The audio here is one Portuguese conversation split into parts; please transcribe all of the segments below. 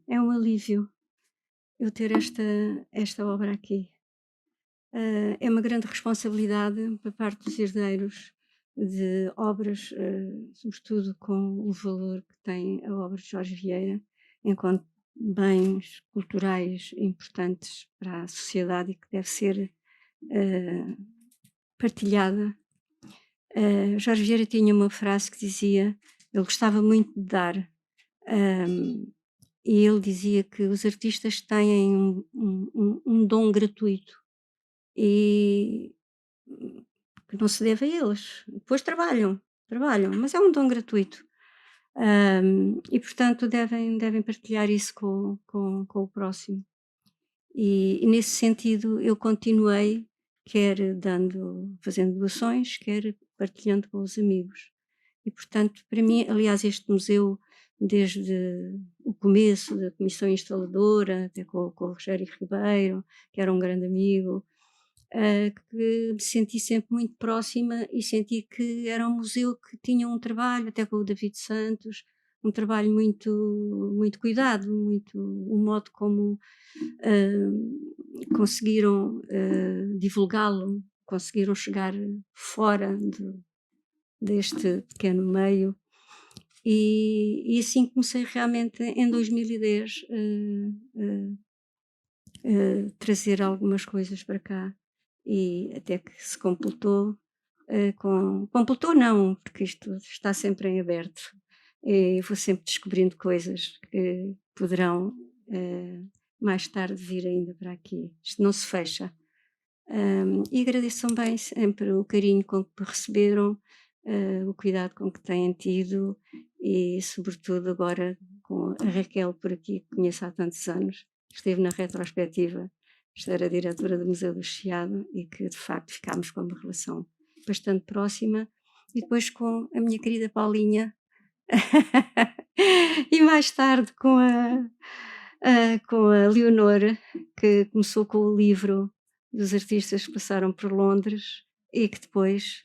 é um alívio eu ter esta obra aqui. É uma grande responsabilidade por parte dos herdeiros de obras, sobretudo com o valor que tem a obra de Jorge Vieira, enquanto bens culturais importantes para a sociedade e que deve ser, eh, partilhada. Jorge Vieira tinha uma frase que dizia ele gostava muito de dar, hum, e ele dizia que os artistas têm um dom gratuito e que não se deve a eles. Depois trabalham, mas é um dom gratuito. E portanto devem partilhar isso com o próximo. E nesse sentido eu continuei, quer fazendo doações, quer partilhando com os amigos. E portanto, para mim, aliás, este museu, desde o começo da comissão instaladora, até com o Rogério Ribeiro, que era um grande amigo, que me senti sempre muito próxima e senti que era um museu que tinha um trabalho, até com o David Santos, um trabalho muito cuidado, muito o modo como conseguiram divulgá-lo, conseguiram chegar fora deste pequeno meio. E assim comecei realmente em 2010 trazer algumas coisas para cá e até que se completou completou não, porque isto está sempre em aberto e vou sempre descobrindo coisas que poderão mais tarde vir ainda para aqui. Isto não se fecha. E agradeço também sempre o carinho com que me receberam, o cuidado com que têm tido e, sobretudo, agora com a Raquel por aqui, que conheço há tantos anos, que esteve na retrospectiva, esta era a diretora do Museu do Chiado e que, de facto, ficámos com uma relação bastante próxima. E depois com a minha querida Paulinha, e mais tarde com a Leonor, que começou com o livro dos artistas que passaram por Londres e que depois,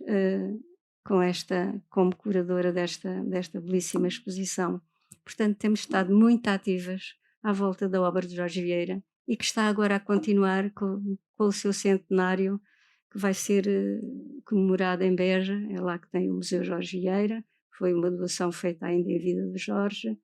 como curadora desta belíssima exposição. Portanto, temos estado muito ativas à volta da obra de Jorge Vieira e que está agora a continuar com o seu centenário, que vai ser comemorado em Beja, é lá que tem o Museu Jorge Vieira, foi uma doação feita ainda em vida de Jorge,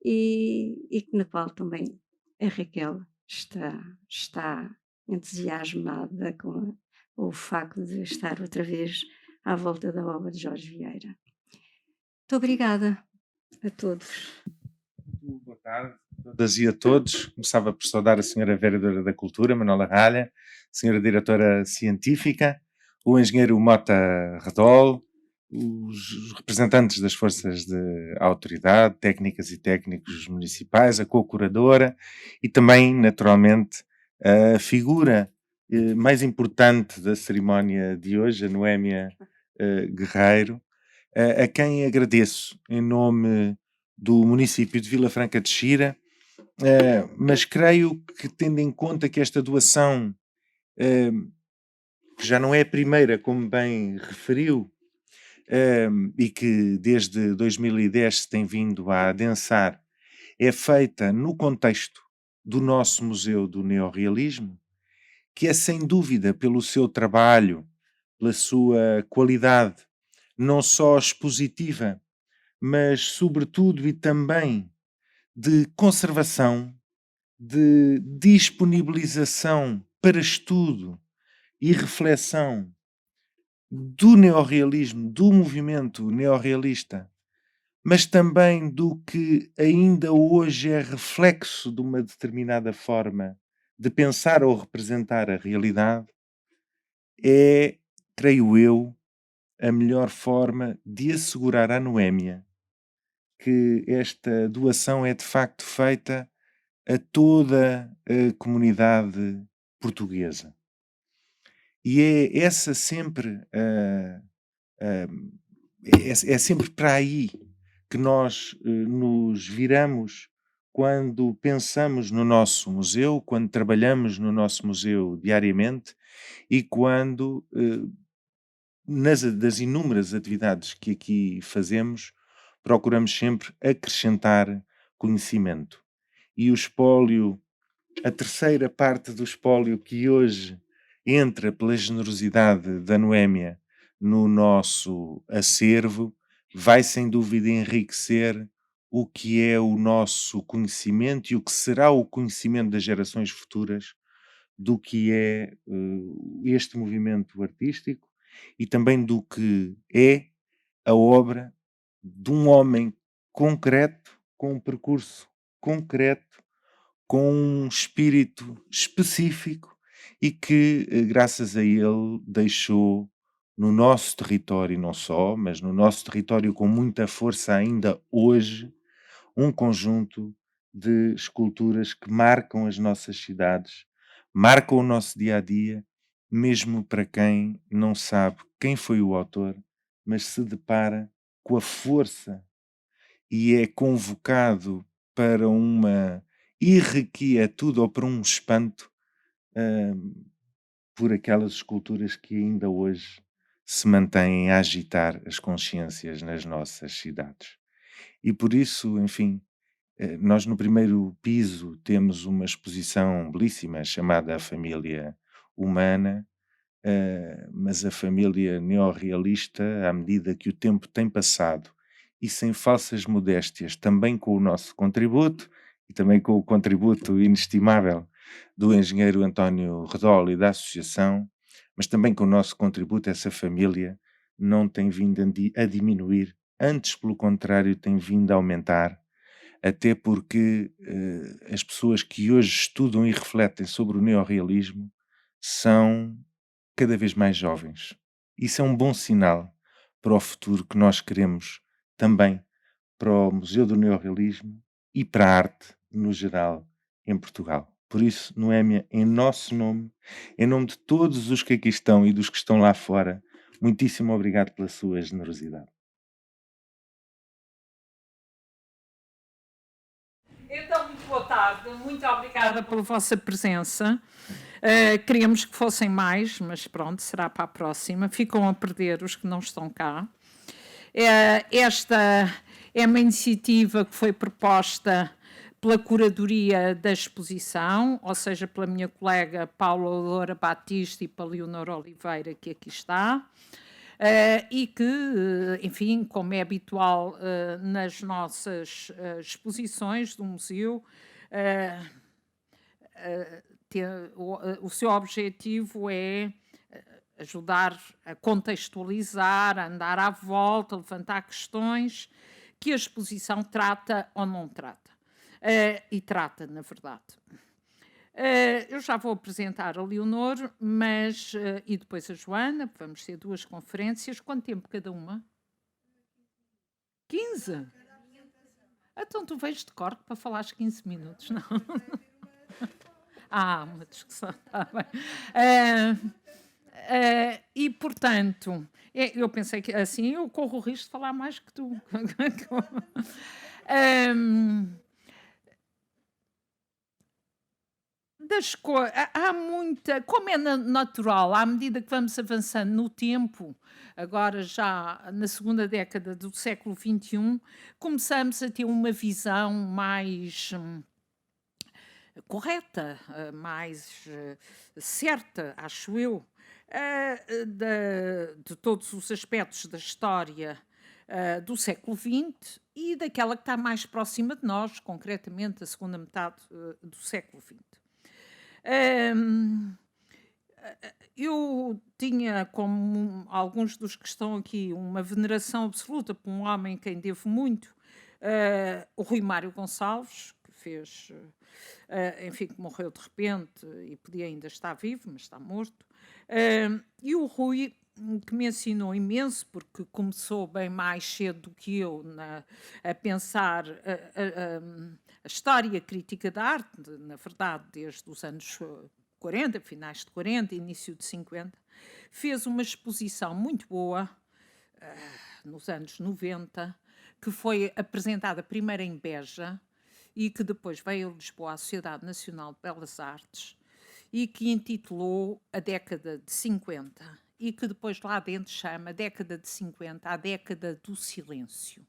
e na qual também a Raquel está entusiasmada com o facto de estar outra vez à volta da obra de Jorge Vieira. Muito obrigada a todos. Muito boa tarde a todas e a todos. Começava por saudar a senhora Vereadora da Cultura, Manuela Ralha, senhora Diretora Científica, o engenheiro Mota Redol, os representantes das forças de autoridade, técnicas e técnicos municipais, a co-curadora e também, naturalmente, a figura mais importante da cerimónia de hoje, a Noémia Guerreiro, a quem agradeço em nome do município de Vila Franca de Xira, mas creio que, tendo em conta que esta doação, que já não é a primeira, como bem referiu, e que desde 2010 se tem vindo a adensar, é feita no contexto do nosso Museu do Neorrealismo, que é sem dúvida pelo seu trabalho, pela sua qualidade, não só expositiva, mas sobretudo e também de conservação, de disponibilização para estudo e reflexão do neorrealismo, do movimento neorrealista, mas também do que ainda hoje é reflexo de uma determinada forma de pensar ou representar a realidade, é, creio eu, a melhor forma de assegurar à Noémia que esta doação é de facto feita a toda a comunidade portuguesa. E é essa sempre é sempre para aí que nós nos viramos quando pensamos no nosso museu, quando trabalhamos no nosso museu diariamente e quando das inúmeras atividades que aqui fazemos procuramos sempre acrescentar conhecimento. e o espólio, a terceira parte do espólio que hoje entra pela generosidade da Noémia no nosso acervo, vai sem dúvida enriquecer o que é o nosso conhecimento e o que será o conhecimento das gerações futuras do que é este movimento artístico e também do que é a obra de um homem concreto, com um percurso concreto, com um espírito específico e que, graças a ele, deixou no nosso território, e não só, mas no nosso território com muita força ainda hoje, um conjunto de esculturas que marcam as nossas cidades, marcam o nosso dia a dia, mesmo para quem não sabe quem foi o autor, mas se depara com a força e é convocado para uma irrequietude ou para um espanto por aquelas esculturas que ainda hoje se mantêm a agitar as consciências nas nossas cidades. E por isso, enfim, nós no primeiro piso temos uma exposição belíssima chamada A Família Humana, mas a família neorrealista, à medida que o tempo tem passado e sem falsas modéstias, também com o nosso contributo e também com o contributo inestimável do engenheiro António Redol e da associação, mas também com o nosso contributo, essa família não tem vindo a diminuir, antes, pelo contrário, tem vindo a aumentar, até porque as pessoas que hoje estudam e refletem sobre o neorrealismo são cada vez mais jovens. Isso é um bom sinal para o futuro que nós queremos também para o Museu do Neorrealismo e para a arte no geral em Portugal. Por isso, Noémia, em nosso nome, em nome de todos os que aqui estão e dos que estão lá fora, muitíssimo obrigado pela sua generosidade. Então, muito boa tarde, muito obrigada pela vossa presença. Queríamos que fossem mais, mas pronto, será para a próxima. Ficam a perder os que não estão cá. Esta é uma iniciativa que foi proposta pela curadoria da exposição, ou seja, pela minha colega Paula Loura Batista e pela Leonor Oliveira, que aqui está. E que, enfim, como é habitual nas nossas exposições do museu, o seu objetivo é ajudar a contextualizar, a andar à volta, levantar questões que a exposição trata ou não trata. E trata, na verdade. Eu já vou apresentar a Leonor, mas e depois a Joana, vamos ter duas conferências. Quanto tempo cada uma? 15? Então tu vens de cor para falar 15 minutos, não? Uma discussão, está bem. E, portanto, eu pensei que assim eu corro o risco de falar mais que tu. Há muita, como é natural, à medida que vamos avançando no tempo, agora já na segunda década do século XXI, começamos a ter uma visão mais correta, mais certa, acho eu, de todos os aspectos da história do século XX e daquela que está mais próxima de nós, concretamente a segunda metade do século XX. Eu tinha, como alguns dos que estão aqui, uma veneração absoluta por um homem a quem devo muito, o Rui Mário Gonçalves, que fez, enfim, que morreu de repente e podia ainda estar vivo, mas está morto. E o Rui, que me ensinou imenso, porque começou bem mais cedo do que eu a pensar a história crítica da arte, na verdade, desde os anos 40, finais de 40, início de 50, fez uma exposição muito boa, nos anos 90, que foi apresentada primeiro em Beja e que depois veio a Lisboa à Sociedade Nacional de Belas Artes e que intitulou a década de 50 e que depois lá dentro chama a década de 50 a década do silêncio.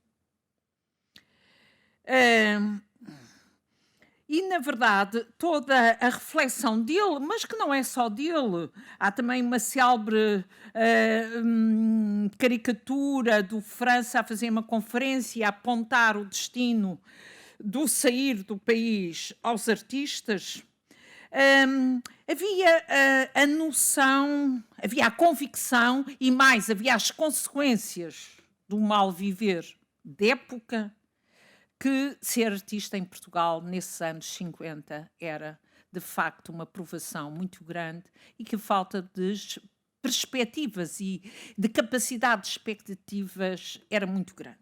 E, na verdade, toda a reflexão dele, mas que não é só dele, há também uma célebre caricatura do França a fazer uma conferência, a apontar o destino do sair do país aos artistas. Havia a noção, havia a convicção e mais, havia as consequências do mal viver de época, que ser artista em Portugal nesses anos 50 era de facto uma provação muito grande e que a falta de perspectivas e de capacidade de expectativas era muito grande.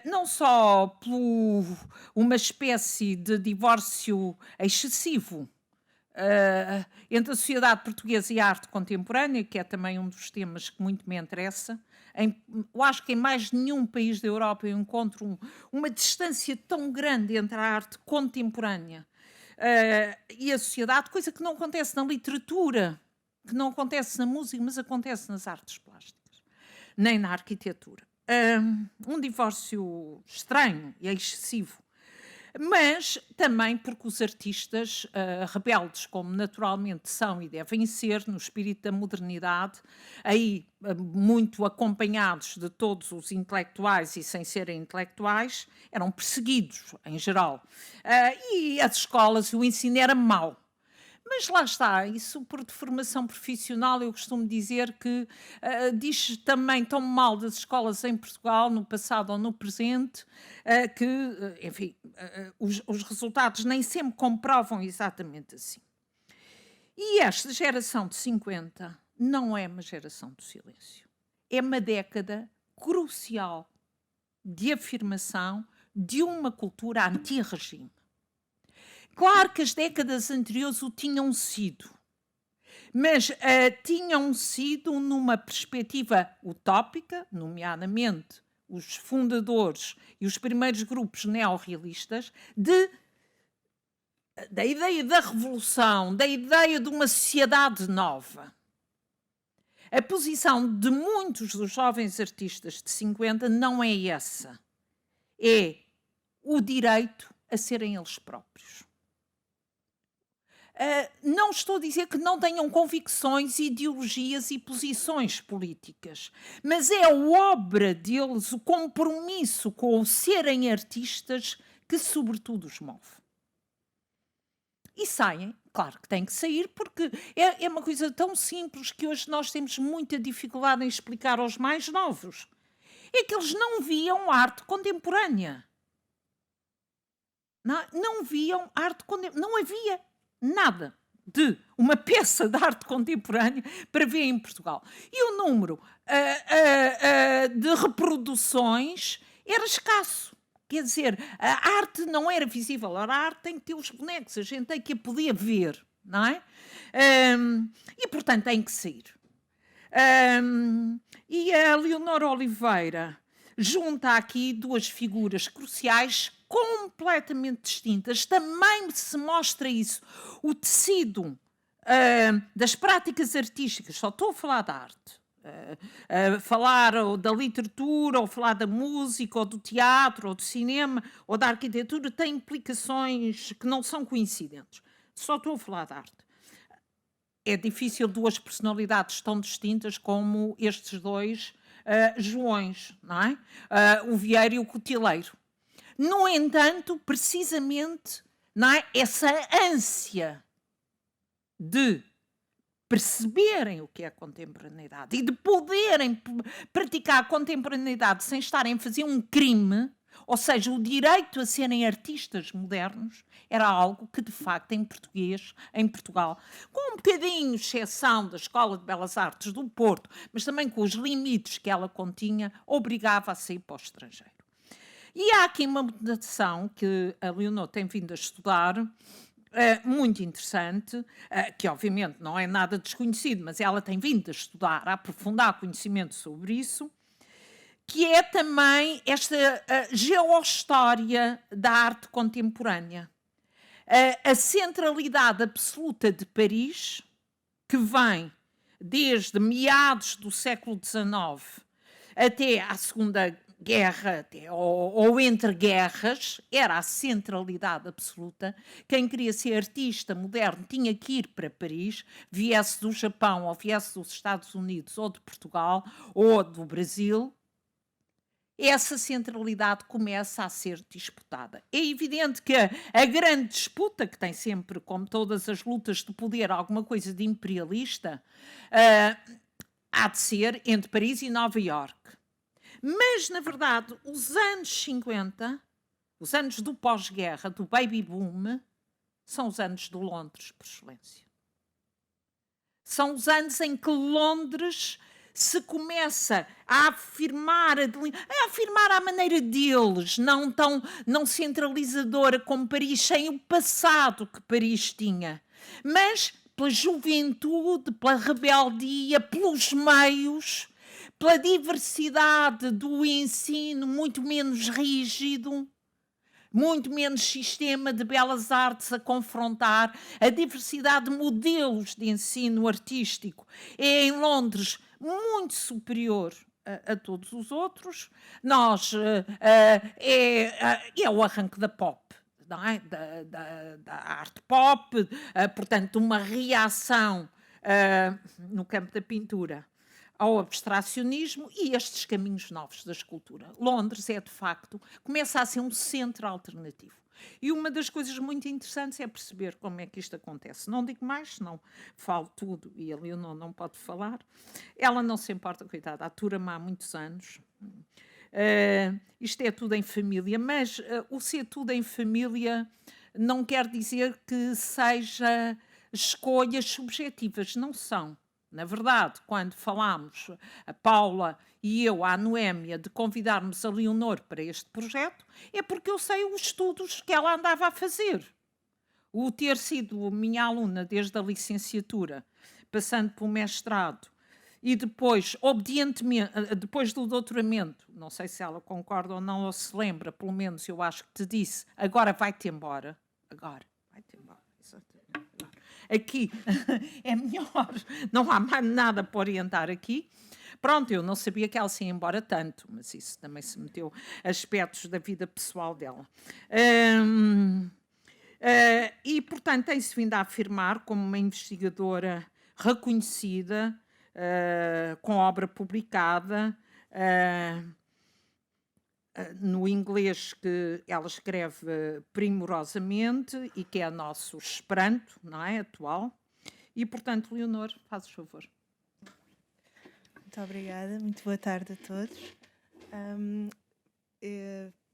Não só por uma espécie de divórcio excessivo entre a sociedade portuguesa e a arte contemporânea, que é também um dos temas que muito me interessa. Eu acho que em mais nenhum país da Europa eu encontro uma distância tão grande entre a arte contemporânea e a sociedade, coisa que não acontece na literatura, que não acontece na música, mas acontece nas artes plásticas, nem na arquitetura. Um divórcio estranho e excessivo, mas também porque os artistas, rebeldes como naturalmente são e devem ser, no espírito da modernidade, aí muito acompanhados de todos os intelectuais e sem serem intelectuais, eram perseguidos em geral. E as escolas e o ensino era mau. Mas lá está, isso por deformação profissional, eu costumo dizer que diz também tão mal das escolas em Portugal, no passado ou no presente, que, enfim, os resultados nem sempre comprovam exatamente assim. E esta geração de 50 não é uma geração do silêncio. É uma década crucial de afirmação de uma cultura anti-regime. Claro que as décadas anteriores o tinham sido, mas tinham sido numa perspectiva utópica, nomeadamente os fundadores e os primeiros grupos neorrealistas, da ideia da revolução, da ideia de uma sociedade nova. A posição de muitos dos jovens artistas de 50 não é essa. É o direito a serem eles próprios. Não estou a dizer que não tenham convicções, ideologias e posições políticas, mas é a obra deles, o compromisso com o serem artistas, que sobretudo os move. E saem, claro que têm que sair, porque é uma coisa tão simples que hoje nós temos muita dificuldade em explicar aos mais novos. É que eles não viam arte contemporânea. Não viam arte contemporânea. Não havia nada de uma peça de arte contemporânea para ver em Portugal. E o número de reproduções era escasso. Quer dizer, a arte não era visível. A arte tem que ter os bonecos, a gente tem que a poder ver, não é? E, portanto, tem que sair. E a Leonor Oliveira junta aqui duas figuras cruciais completamente distintas. Também se mostra isso. O tecido das práticas artísticas, só estou a falar da arte, falar ou da literatura, ou falar da música, ou do teatro, ou do cinema, ou da arquitetura, tem implicações que não são coincidentes. Só estou a falar da arte. É difícil duas personalidades tão distintas como estes dois Joões, não é? O Vieira e o Cotileiro. No entanto, precisamente, não é? Essa ânsia de perceberem o que é a contemporaneidade e de poderem praticar a contemporaneidade sem estarem a fazer um crime, ou seja, o direito a serem artistas modernos, era algo que, de facto, em Portugal, com um bocadinho exceção da Escola de Belas Artes do Porto, mas também com os limites que ela continha, obrigava a sair para o estrangeiro. E há aqui uma mutação que a Leonor tem vindo a estudar, muito interessante, que obviamente não é nada desconhecido, mas ela tem vindo a estudar, a aprofundar conhecimento sobre isso, que é também esta geohistória da arte contemporânea. A centralidade absoluta de Paris, que vem desde meados do século XIX até à Segunda guerra ou entre guerras, era a centralidade absoluta. Quem queria ser artista moderno tinha que ir para Paris, viesse do Japão ou viesse dos Estados Unidos ou de Portugal ou do Brasil. Essa centralidade começa a ser disputada. É evidente que a grande disputa, que tem sempre, como todas as lutas de poder, alguma coisa de imperialista, há de ser entre Paris e Nova Iorque. Mas, na verdade, os anos 50, os anos do pós-guerra, do baby boom, são os anos de Londres, por excelência. São os anos em que Londres se começa a afirmar à maneira deles, não centralizadora como Paris, sem o passado que Paris tinha, mas pela juventude, pela rebeldia, pelos meios, pela diversidade do ensino muito menos rígido, muito menos sistema de belas artes a confrontar, a diversidade de modelos de ensino artístico é em Londres muito superior a todos os outros. É o arranque da pop. Não é? Da arte pop, portanto, uma reação no campo da pintura ao abstracionismo e estes caminhos novos da escultura. Londres é, de facto, começa a ser um centro alternativo. E uma das coisas muito interessantes é perceber como é que isto acontece. Não digo mais, senão falo tudo e a Leonor não pode falar. Ela não se importa, coitada, atura-me há muitos anos. Isto é tudo em família, mas o ser tudo em família não quer dizer que seja escolhas subjetivas, não são. Na verdade, quando falámos, a Paula e eu, à Noémia, de convidarmos a Leonor para este projeto, é porque eu sei os estudos que ela andava a fazer. O ter sido minha aluna desde a licenciatura, passando pelo mestrado, e depois, obedientemente, depois do doutoramento, não sei se ela concorda ou não, ou se lembra, pelo menos eu acho que te disse, agora vai-te embora. Agora, vai-te embora. Aqui é melhor, não há mais nada para orientar aqui. Pronto, eu não sabia que ela se ia embora tanto, mas isso também se meteu aspectos da vida pessoal dela. E, portanto, tem-se vindo a afirmar como uma investigadora reconhecida, com obra publicada, no inglês que ela escreve primorosamente e que é nosso Esperanto, não é, atual. E, portanto, Leonor, fazes favor. Muito obrigada, muito boa tarde a todos.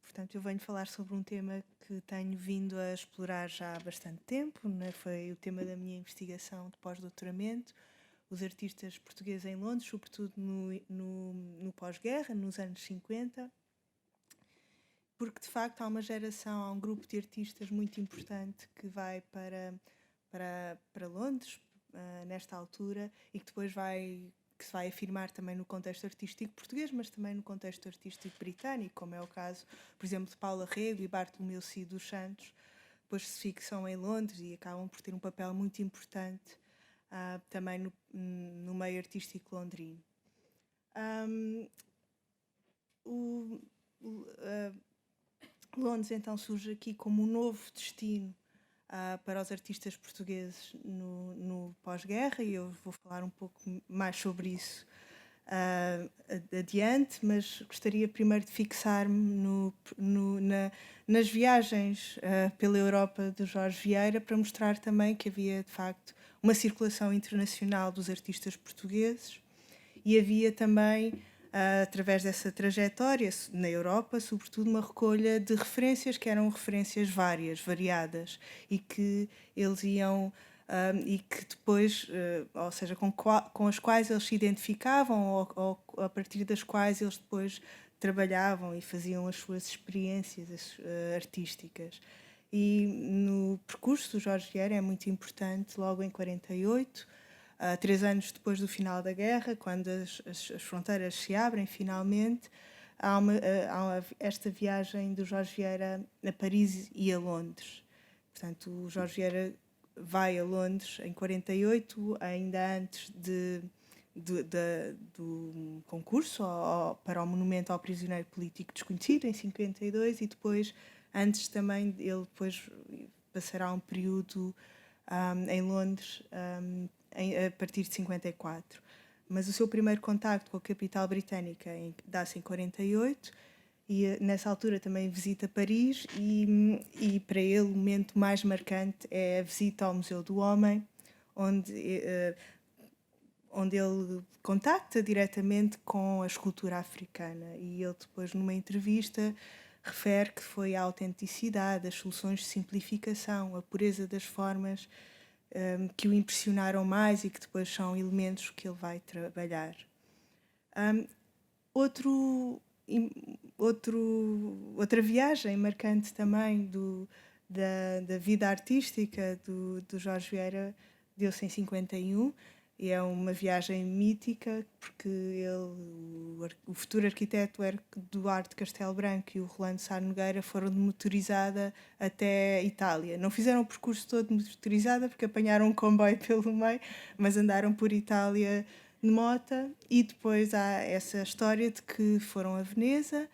Portanto, eu venho falar sobre um tema que tenho vindo a explorar já há bastante tempo, né? Foi o tema da minha investigação de pós-doutoramento, os artistas portugueses em Londres, sobretudo no pós-guerra, nos anos 50, porque de facto há uma geração, há um grupo de artistas muito importante que vai para Londres nesta altura e que depois se vai afirmar também no contexto artístico português, mas também no contexto artístico britânico, como é o caso, por exemplo, de Paula Rego e Bartolomeu Cid dos Santos, depois se fixam em Londres e acabam por ter um papel muito importante também no meio artístico londrino. Londres então surge aqui como um novo destino para os artistas portugueses no pós-guerra, e eu vou falar um pouco mais sobre isso adiante, mas gostaria primeiro de fixar-me nas viagens pela Europa de Jorge Vieira, para mostrar também que havia de facto uma circulação internacional dos artistas portugueses e havia também, através dessa trajetória na Europa, sobretudo uma recolha de referências que eram referências variadas, e que eles iam e que depois, ou seja, com as quais eles se identificavam ou a partir das quais eles depois trabalhavam e faziam as suas experiências artísticas. E no percurso do Jorge Vieira é muito importante, logo em 48, 3 anos depois do final da guerra, quando as fronteiras se abrem finalmente, há esta viagem do Jorge Vieira a Paris e a Londres. Portanto, o Jorge Vieira vai a Londres em 48, ainda antes do concurso para o Monumento ao Prisioneiro Político Desconhecido, em 52, e depois, antes também, ele depois passará um período em Londres a partir de 54. Mas o seu primeiro contacto com a capital britânica dá-se em 48, e nessa altura também visita Paris, e para ele o momento mais marcante é a visita ao Museu do Homem, onde ele contacta diretamente com a escultura africana, e ele depois, numa entrevista, refere que foi a autenticidade, as soluções de simplificação, a pureza das formas que o impressionaram mais e que depois são elementos que ele vai trabalhar. Outra viagem marcante também da vida artística do Jorge Vieira deu-se em 51, e é uma viagem mítica, porque o futuro arquiteto Duarte Castelo Branco e o Rolando Sá Nogueira foram de motorizada até Itália. Não fizeram o percurso todo de motorizada, porque apanharam um comboio pelo meio, mas andaram por Itália de mota, e depois há essa história de que foram a Veneza,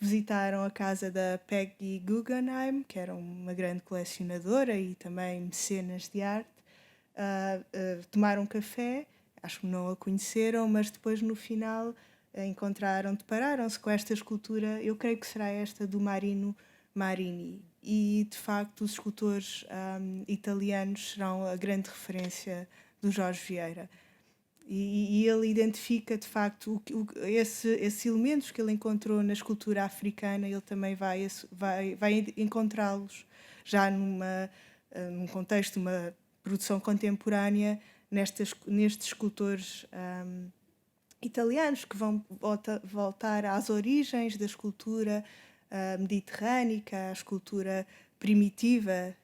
visitaram a casa da Peggy Guggenheim, que era uma grande colecionadora e também mecenas de arte, tomaram café, acho que não a conheceram, mas depois no final depararam-se com esta escultura, eu creio que será esta do Marino Marini, e de facto os escultores italianos serão a grande referência do Jorge Vieira. E ele identifica, de facto, esses elementos que ele encontrou na escultura africana, ele também vai encontrá-los já num contexto de uma produção contemporânea nestes escultores italianos, que vão voltar às origens da escultura mediterrânica, à escultura primitiva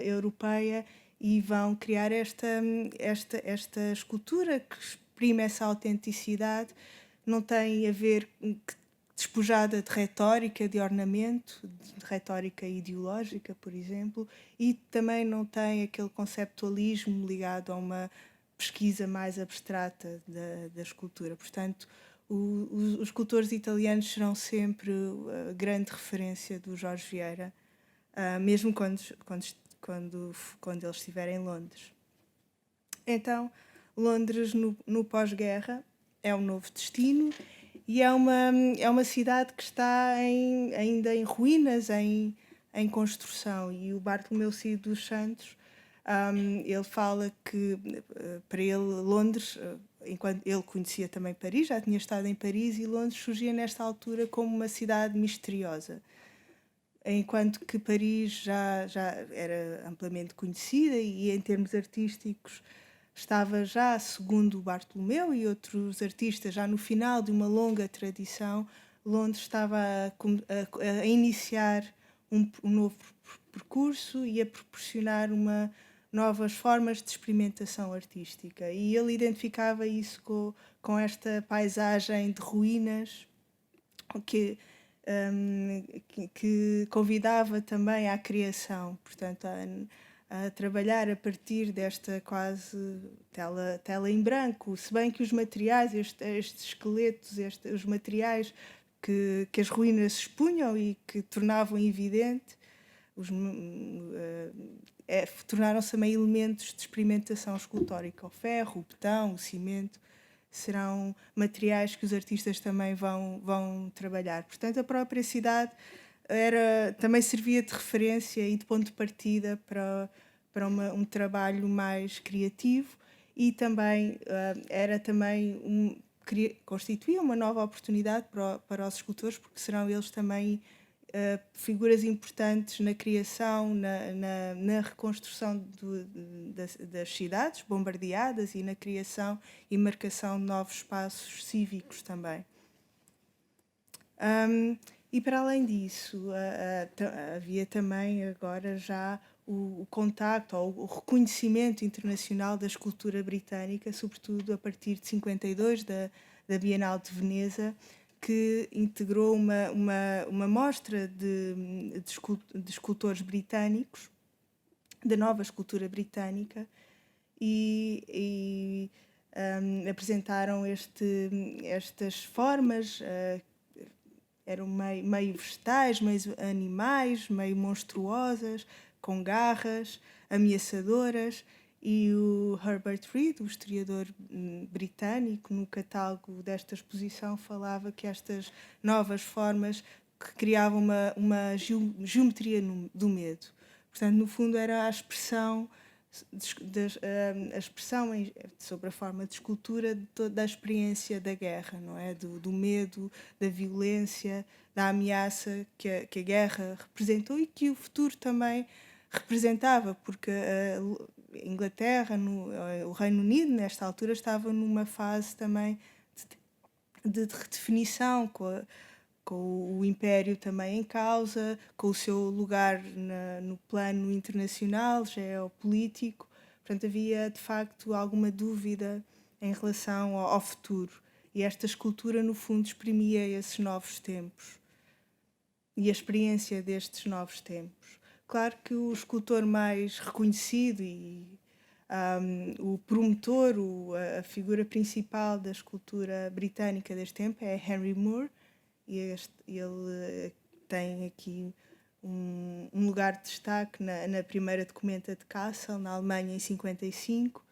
europeia, e vão criar esta escultura que exprime essa autenticidade, não tem a ver, despojada de retórica, de ornamento, de retórica ideológica, por exemplo, e também não tem aquele conceptualismo ligado a uma pesquisa mais abstrata da escultura. Portanto, os escultores italianos serão sempre a grande referência do Jorge Vieira, mesmo quando ele estiver em Londres. Então, Londres no pós-guerra é um novo destino, e é uma cidade que está ainda em ruínas, em construção. E o Bartolomeu Cid dos Santos, ele fala que, para ele, Londres, enquanto ele conhecia também Paris, já tinha estado em Paris, e Londres surgia nesta altura como uma cidade misteriosa, enquanto que Paris já era amplamente conhecida, e em termos artísticos estava já, segundo Bartolomeu e outros artistas, já no final de uma longa tradição. Londres estava a iniciar um novo percurso e a proporcionar novas formas de experimentação artística. E ele identificava isso com esta paisagem de ruínas que convidava também à criação, portanto, a trabalhar a partir desta quase tela em branco, se bem que os materiais, estes esqueletos, os materiais que as ruínas expunham e que tornavam evidente, tornaram-se também elementos de experimentação escultórica. O ferro, o betão, o cimento serão materiais que os artistas também vão trabalhar. Portanto, a própria cidade também servia de referência e de ponto de partida para um trabalho mais criativo, e também constituía uma nova oportunidade para os escultores, porque serão eles também figuras importantes na criação, na reconstrução das cidades bombardeadas, e na criação e marcação de novos espaços cívicos também. E para além disso, havia também agora já o contacto ou o reconhecimento internacional da escultura britânica, sobretudo a partir de 52, da Bienal de Veneza, que integrou uma mostra de escultores britânicos, da nova escultura britânica, e apresentaram estas formas, eram meio vegetais, meio animais, meio monstruosas, com garras, ameaçadoras, e o Herbert Reed, o historiador britânico, no catálogo desta exposição, falava que estas novas formas que criavam uma geometria do medo. Portanto, no fundo, era a expressão sobre a forma de escultura da experiência da guerra, não é? Do medo, da violência, da ameaça que a guerra representou e que o futuro também representava, porque a Inglaterra, o Reino Unido, nesta altura, estava numa fase também de redefinição, com o Império também em causa, com o seu lugar no plano internacional, geopolítico. Portanto, havia, de facto, alguma dúvida em relação ao futuro. E esta escultura, no fundo, exprimia esses novos tempos e a experiência destes novos tempos. Claro que o escultor mais reconhecido e o promotor, a figura principal da escultura britânica deste tempo é Henry Moore, e ele tem aqui um lugar de destaque na primeira documenta de Kassel, na Alemanha, em 55,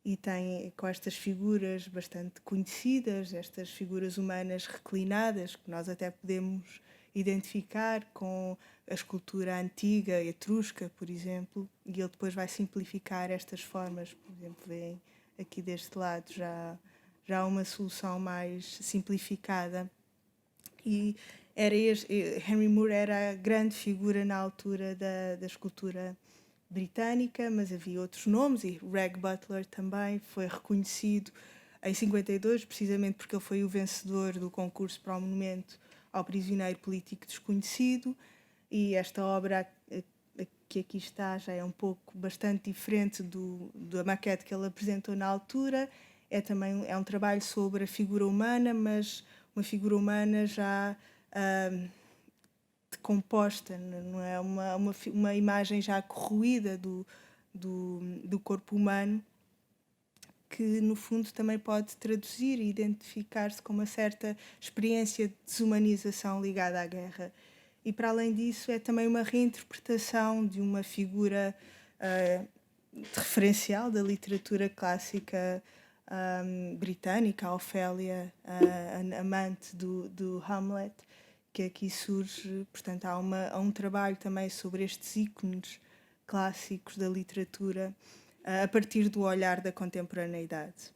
e tem com estas figuras bastante conhecidas, estas figuras humanas reclinadas, que nós até podemos identificar com a escultura antiga, etrusca, por exemplo, e ele depois vai simplificar estas formas. Por exemplo, veem aqui deste lado já uma solução mais simplificada. E Henry Moore era a grande figura na altura da escultura britânica, mas havia outros nomes, e Reg Butler também foi reconhecido em 52, precisamente porque ele foi o vencedor do concurso para o monumento ao prisioneiro político desconhecido, e esta obra que aqui está já é bastante diferente da maquete que ele apresentou na altura. É um trabalho sobre a figura humana, mas uma figura humana já decomposta, não é? Uma imagem já corroída do corpo humano, que no fundo também pode traduzir e identificar-se com uma certa experiência de desumanização ligada à guerra. E para além disso é também uma reinterpretação de uma figura referencial da literatura clássica britânica, a Ofélia, amante do Hamlet, que aqui surge. Portanto, há um trabalho também sobre estes ícones clássicos da literatura a partir do olhar da contemporaneidade.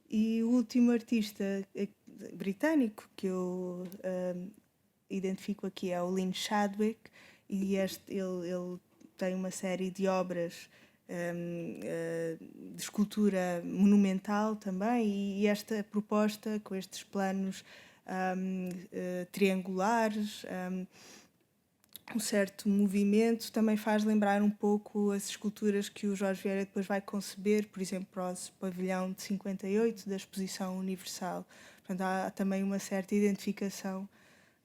E o último artista britânico que eu identifico aqui é o Lynn Chadwick, e ele tem uma série de obras de escultura monumental também, e esta proposta com estes planos triangulares, um certo movimento, também faz lembrar um pouco as esculturas que o Jorge Vieira depois vai conceber, por exemplo, para o pavilhão de 58 da Exposição Universal. Portanto, há também uma certa identificação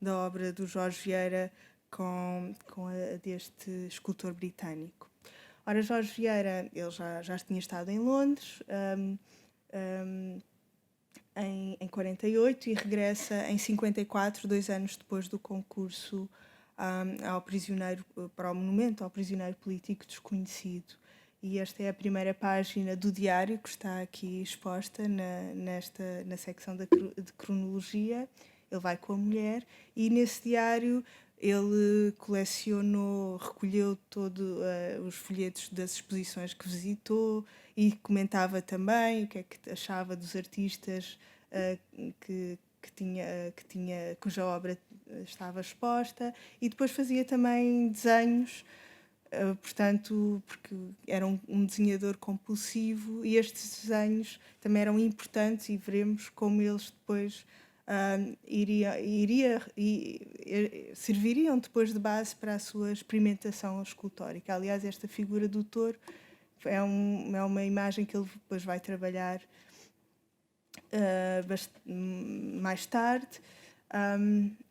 da obra do Jorge Vieira com a deste escultor britânico. Ora, Jorge Vieira, ele já tinha estado em Londres em 48 e regressa em 54, 2 anos depois do concurso para o monumento ao prisioneiro político desconhecido. E esta é a primeira página do diário que está aqui exposta na secção de cronologia. Ele vai com a mulher, e nesse diário ele recolheu todos os folhetos das exposições que visitou, e comentava também o que é que achava dos artistas cuja obra estava exposta, e depois fazia também desenhos, portanto, porque era um desenhador compulsivo, e estes desenhos também eram importantes, e veremos como eles depois serviriam depois de base para a sua experimentação escultórica. Aliás, esta figura do touro é uma imagem que ele depois vai trabalhar mais tarde,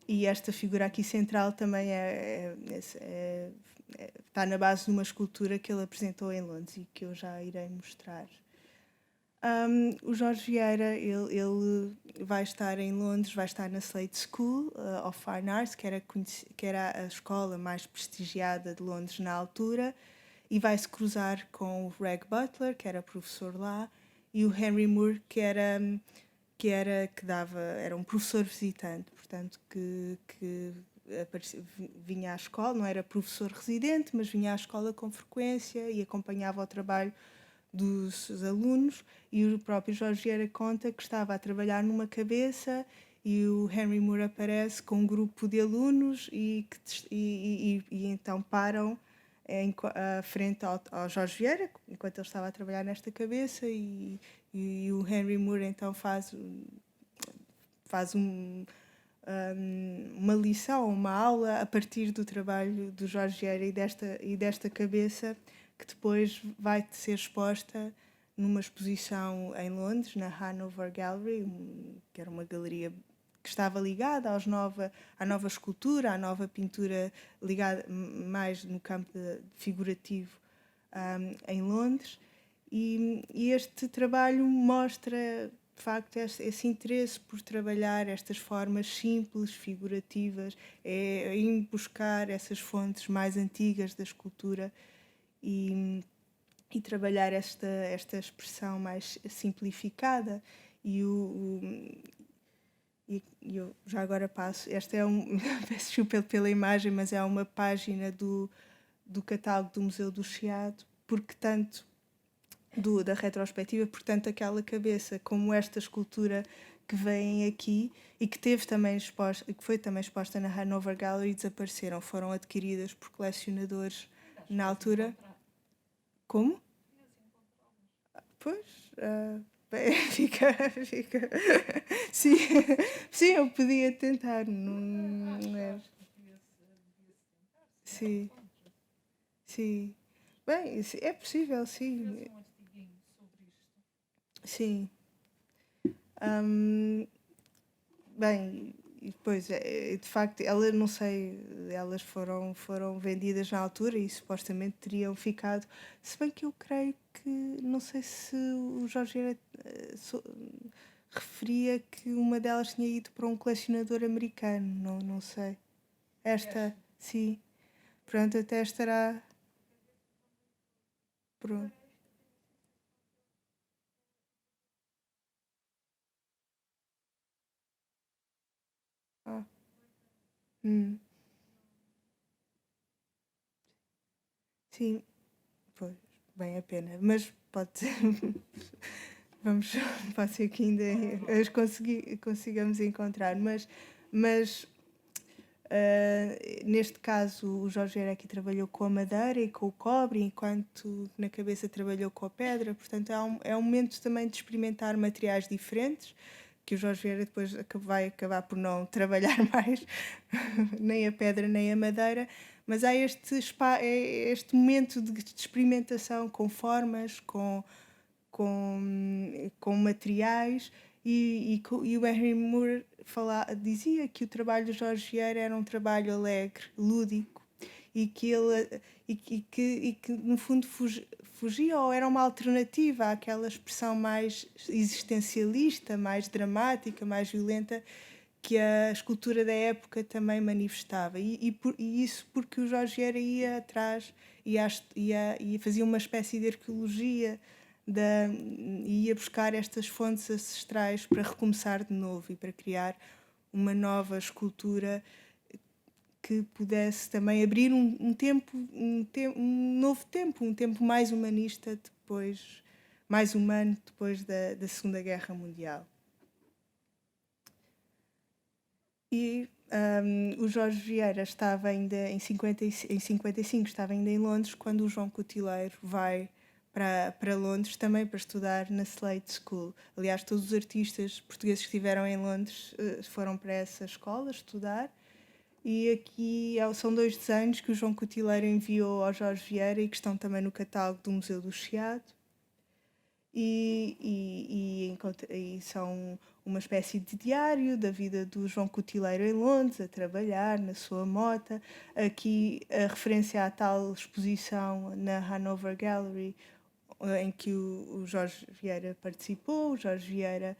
e esta figura aqui central também está na base de uma escultura que ele apresentou em Londres e que eu já irei mostrar. O Jorge Vieira, ele vai estar em Londres, vai estar na Slade School of Fine Arts, que era a escola mais prestigiada de Londres na altura, e vai se cruzar com o Reg Butler, que era professor lá, e o Henry Moore, era um professor visitante, portanto, que vinha à escola, não era professor residente, mas vinha à escola com frequência e acompanhava o trabalho dos alunos, e o próprio Jorge Vieira conta que estava a trabalhar numa cabeça e o Henry Moore aparece com um grupo de alunos e então param à frente ao Jorge Vieira, enquanto ele estava a trabalhar nesta cabeça, e o Henry Moore então faz uma lição, uma aula a partir do trabalho do Jorge Vieira e desta cabeça, que depois vai ser exposta numa exposição em Londres, na Hanover Gallery, que era uma galeria que estava ligada à nova escultura, à nova pintura, ligada mais no campo figurativo em Londres. E este trabalho mostra, de facto, esse interesse por trabalhar estas formas simples, figurativas, em buscar essas fontes mais antigas da escultura e trabalhar esta expressão mais simplificada. E eu já agora passo, esta é peço desculpa pela imagem, mas é uma página do catálogo do Museu do Chiado, porque tanto da retrospectiva, portanto, aquela cabeça como esta escultura que vem aqui e que foi também exposta na Hanover Gallery, desapareceram, foram adquiridas por colecionadores na altura. Como? Pois, fica. Sim, sim, eu podia tentar, não é? Sim, sim. Bem, é possível, sim. Sim. Bem, e depois, de facto, não sei, elas foram vendidas na altura e supostamente teriam ficado. Se bem que eu creio que, não sei se o Jorge referia que uma delas tinha ido para um colecionador americano, não sei. Esta, sim. Pronto, até estará. Pronto. Ah. Hum. Sim, pois, bem a pena, mas pode pode ser que ainda as consigamos encontrar, mas neste caso o Jorge Vieira aqui trabalhou com a madeira e com o cobre, enquanto na cabeça trabalhou com a pedra, portanto é um momento também de experimentar materiais diferentes, que o Jorge Vieira depois vai acabar por não trabalhar mais nem a pedra nem a madeira, mas há este momento de experimentação com formas, com materiais, e o Henry Moore dizia que o trabalho de Jorge Vieira era um trabalho alegre, lúdico, e que no fundo fugia ou era uma alternativa àquela expressão mais existencialista, mais dramática, mais violenta, que a escultura da época também manifestava. E isso porque o Jorge Vieira ia atrás e fazia uma espécie de arqueologia, e ia buscar estas fontes ancestrais para recomeçar de novo e para criar uma nova escultura que pudesse também abrir um novo tempo, um tempo mais humanista mais humano depois da Segunda Guerra Mundial. E o Jorge Vieira estava ainda em 55, estava ainda em Londres, quando o João Cotileiro vai para Londres também para estudar na Slade School. Aliás, todos os artistas portugueses que estiveram em Londres foram para essa escola estudar. E aqui são 2 desenhos que o João Cotileiro enviou ao Jorge Vieira e que estão também no catálogo do Museu do Chiado. E são uma espécie de diário da vida do João Cotileiro em Londres, a trabalhar na sua mota. Aqui a referência à tal exposição na Hanover Gallery, em que o Jorge Vieira participou, o Jorge Vieira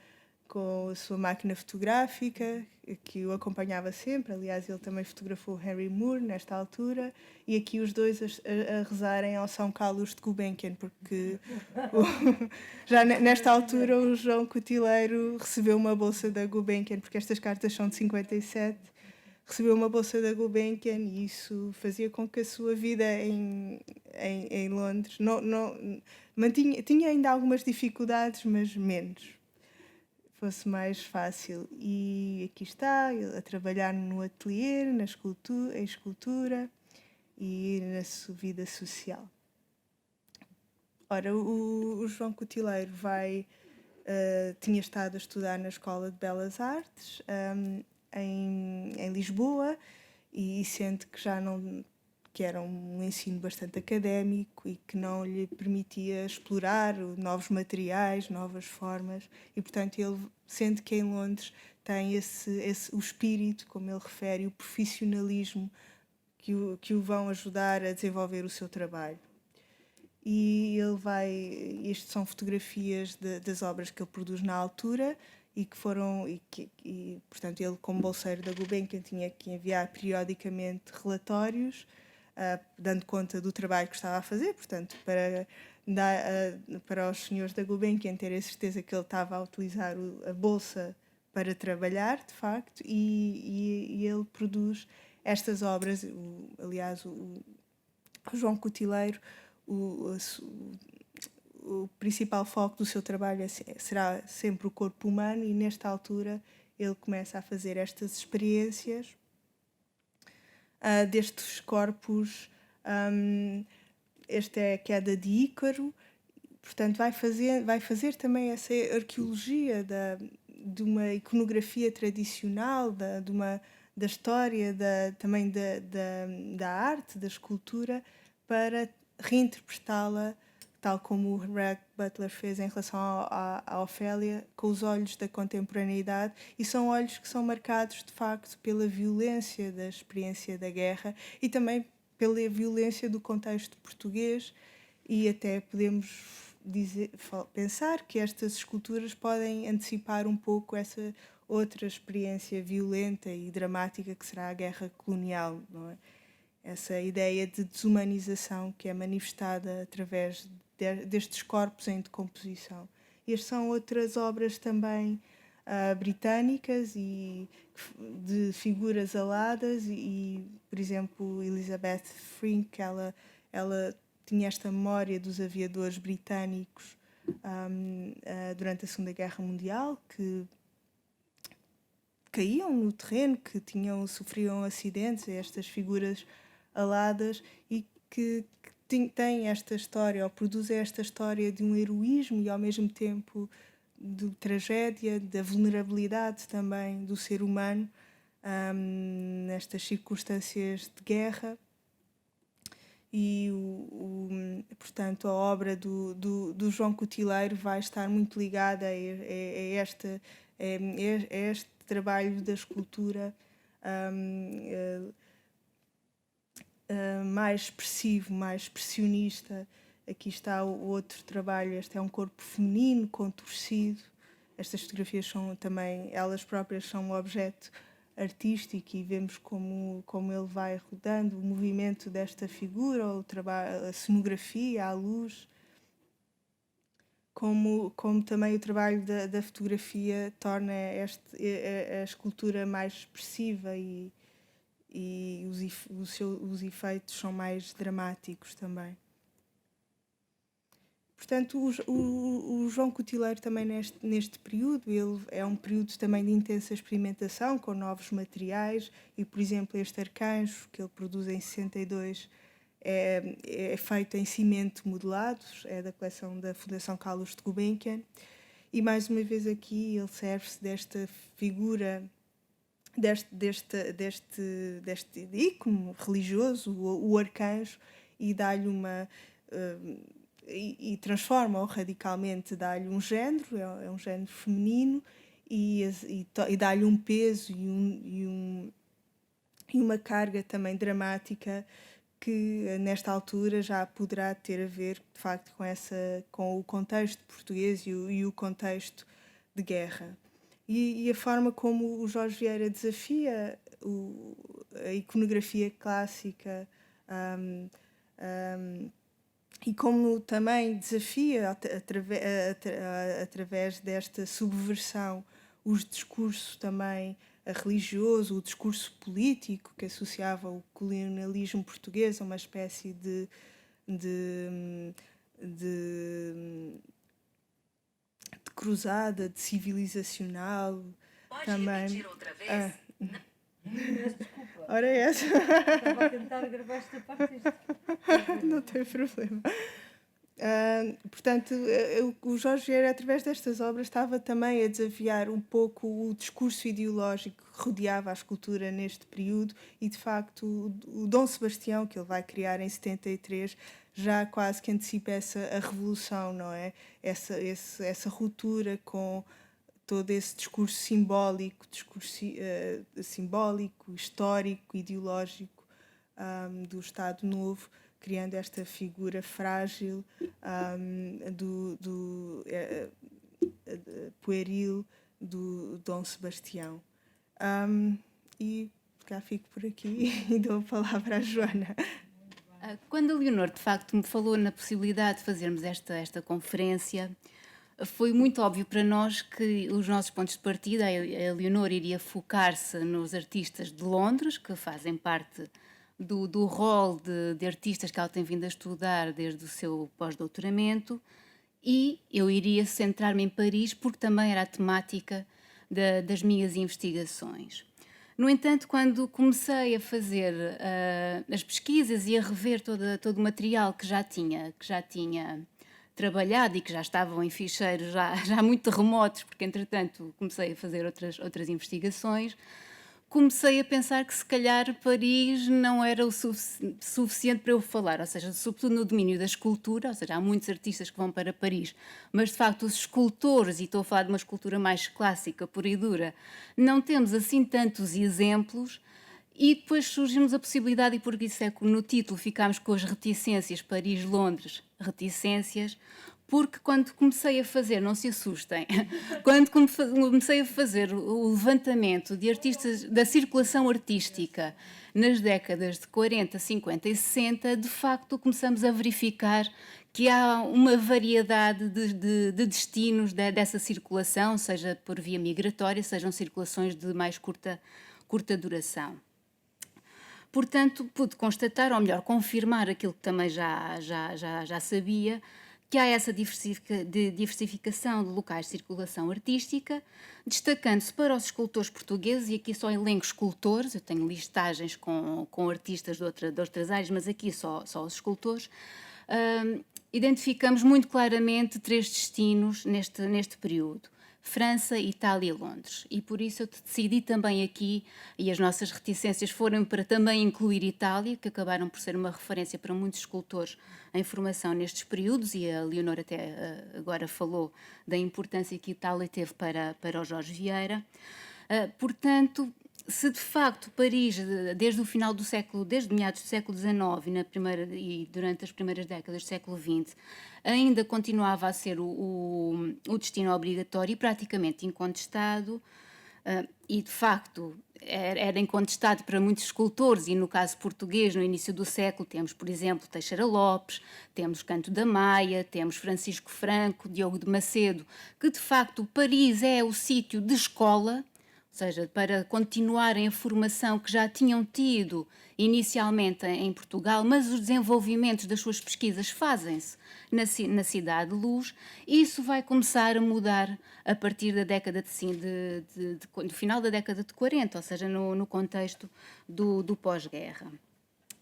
com a sua máquina fotográfica, que o acompanhava sempre. Aliás, ele também fotografou Henry Moore nesta altura, e aqui os dois a rezarem ao São Carlos de Gulbenkian, porque já nesta altura o João Cotileiro recebeu uma bolsa da Gulbenkian, porque estas cartas são de 57, recebeu uma bolsa da Gulbenkian, e isso fazia com que a sua vida em Londres tinha ainda algumas dificuldades, mas menos, fosse mais fácil. E aqui está, ele a trabalhar no ateliê, em escultura e na sua vida social. Ora, o João Cotileiro tinha estado a estudar na Escola de Belas Artes, em Lisboa, e sente que que era um ensino bastante académico e que não lhe permitia explorar novos materiais, novas formas, e portanto ele sente que em Londres tem o espírito, como ele refere, o profissionalismo que o vão ajudar a desenvolver o seu trabalho. E isto são fotografias das obras que ele produz na altura, e que foram, portanto, ele, como bolseiro da Gulbenkian, tinha que enviar periodicamente relatórios, dando conta do trabalho que estava a fazer, portanto, para os senhores da Gulbenkian terem certeza que ele estava a utilizar a bolsa para trabalhar, de facto, e ele produz estas obras. Aliás, o João Cotileiro, o principal foco do seu trabalho será sempre o corpo humano, e nesta altura ele começa a fazer estas experiências destes corpos. Esta é a queda de Ícaro, portanto vai fazer também essa arqueologia de uma iconografia tradicional, da história, também da arte, da escultura, para reinterpretá-la, tal como o Rag Butler fez em relação à Ofélia, com os olhos da contemporaneidade, e são olhos que são marcados, de facto, pela violência da experiência da guerra e também pela violência do contexto português, e até podemos pensar que estas esculturas podem antecipar um pouco essa outra experiência violenta e dramática que será a guerra colonial, não é? Essa ideia de desumanização que é manifestada através destes corpos em decomposição. Estas são outras obras também britânicas e de figuras aladas, por exemplo, Elizabeth Frink, ela tinha esta memória dos aviadores britânicos durante a Segunda Guerra Mundial, que caíam no terreno, que sofriam acidentes, estas figuras aladas, e que tem esta história, ou produzem esta história de um heroísmo e ao mesmo tempo de tragédia, da vulnerabilidade também do ser humano nestas circunstâncias de guerra. E portanto a obra do João Cotileiro vai estar muito ligada a este trabalho da escultura mais expressivo, mais expressionista. Aqui está o outro trabalho. Este é um corpo feminino contorcido. Estas fotografias são também, elas próprias são um objeto artístico, e vemos como ele vai rodando, o movimento desta figura, o trabalho, a cenografia, a luz, como também o trabalho da fotografia torna a escultura mais expressiva, e os efeitos são mais dramáticos também. Portanto, o João Cotileiro também neste período, ele é um período também de intensa experimentação com novos materiais, e, por exemplo, este arcanjo que ele produz em 62 é feito em cimento modelado, é da coleção da Fundação Carlos de Gulbenkian, e mais uma vez aqui ele serve-se desta figura, deste ícone religioso, o arcanjo, e dá-lhe e transforma-o radicalmente, dá-lhe um género, é um género feminino, e dá-lhe um peso e uma carga também dramática que nesta altura já poderá ter a ver, de facto, com o contexto português e o contexto de guerra. E a forma como o Jorge Vieira desafia a iconografia clássica, e como também desafia, através desta subversão, os discursos também religioso, o discurso político que associava o colonialismo português a uma espécie de cruzada, de civilizacional. Pode também. repetir outra vez? Desculpa, Ora é essa. estava a tentar gravar esta parte. Não tem problema. Portanto, o Jorge Vieira, através destas obras, estava também a desafiar um pouco o discurso ideológico que rodeava a escultura neste período e, de facto, o Dom Sebastião, que ele vai criar em 73, já quase que antecipa a revolução, não é? Essa ruptura com todo esse discurso simbólico, histórico, ideológico do Estado Novo, criando esta figura frágil, pueril do Dom Sebastião. E cá fico por aqui e dou a palavra à Joana. Quando a Leonor, de facto, me falou na possibilidade de fazermos esta conferência, foi muito óbvio para nós que os nossos pontos de partida, a Leonor iria focar-se nos artistas de Londres, que fazem parte do rol de artistas que ela tem vindo a estudar desde o seu pós-doutoramento, e eu iria centrar-me em Paris porque também era a temática das minhas investigações. No entanto, quando comecei a fazer as pesquisas e a rever todo o material que já tinha trabalhado e que já estavam em ficheiros já muito remotos, porque entretanto comecei a fazer outras investigações, comecei a pensar que se calhar Paris não era o suficiente para eu falar, ou seja, sobretudo no domínio da escultura, ou seja, há muitos artistas que vão para Paris, mas de facto os escultores, e estou a falar de uma escultura mais clássica, pura e dura, não temos assim tantos exemplos, e depois surgiu-nos a possibilidade, e por isso é que no título ficámos com as reticências Paris-Londres, reticências, porque quando comecei a fazer, não se assustem, quando comecei a fazer o levantamento de artistas, da circulação artística nas décadas de 40, 50 e 60, de facto começamos a verificar que há uma variedade de destinos dessa circulação, seja por via migratória, sejam circulações de mais curta duração. Portanto, pude constatar, ou melhor, confirmar aquilo que também já sabia, que há essa diversificação de locais de circulação artística, destacando-se para os escultores portugueses, e aqui só elenco escultores, eu tenho listagens com artistas de outras áreas, mas aqui só os escultores, identificamos muito claramente 3 destinos neste período: França, Itália e Londres. E por isso eu decidi também aqui, e as nossas reticências foram para também incluir Itália, que acabaram por ser uma referência para muitos escultores em formação nestes períodos, e a Leonor até agora falou da importância que Itália teve para o Jorge Vieira. Portanto, se de facto Paris, desde o final do século, desde meados do século XIX e durante as primeiras décadas do século XX, ainda continuava a ser o destino obrigatório e praticamente incontestado, e de facto era incontestado para muitos escultores, e no caso português, no início do século, temos, por exemplo, Teixeira Lopes, temos Canto da Maia, temos Francisco Franco, Diogo de Macedo, que de facto Paris é o sítio de escola, ou seja, para continuarem a formação que já tinham tido inicialmente em Portugal, mas os desenvolvimentos das suas pesquisas fazem-se na Cidade de Luz, e isso vai começar a mudar a partir da década do final da década de 40, ou seja, no contexto do pós-guerra.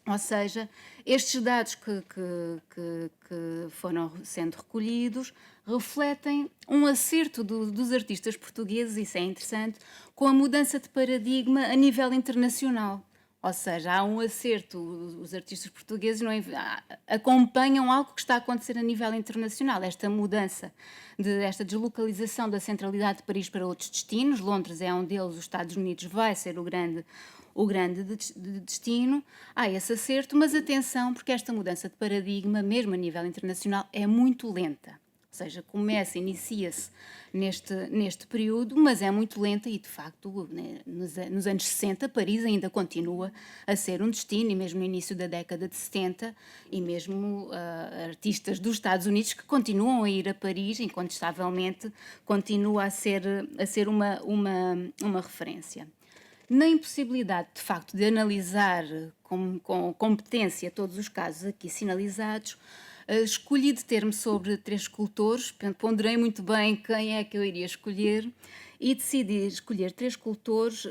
Ou seja, estes dados que foram sendo recolhidos refletem um acerto dos artistas portugueses, isso é interessante, com a mudança de paradigma a nível internacional. Ou seja, há um acerto, os artistas portugueses acompanham algo que está a acontecer a nível internacional, esta mudança, esta deslocalização da centralidade de Paris para outros destinos. Londres é um deles, os Estados Unidos vai ser o grande o grande destino, há esse acerto, mas atenção, porque esta mudança de paradigma, mesmo a nível internacional, é muito lenta. Ou seja, inicia-se neste período, mas é muito lenta e, de facto, né, nos anos 60, Paris ainda continua a ser um destino, e mesmo no início da década de 70, e mesmo artistas dos Estados Unidos que continuam a ir a Paris, incontestavelmente, continua a ser uma referência. Na impossibilidade, de facto, de analisar com competência todos os casos aqui sinalizados, escolhi deter-me sobre 3 escultores, ponderei muito bem quem é que eu iria escolher e decidi escolher 3 escultores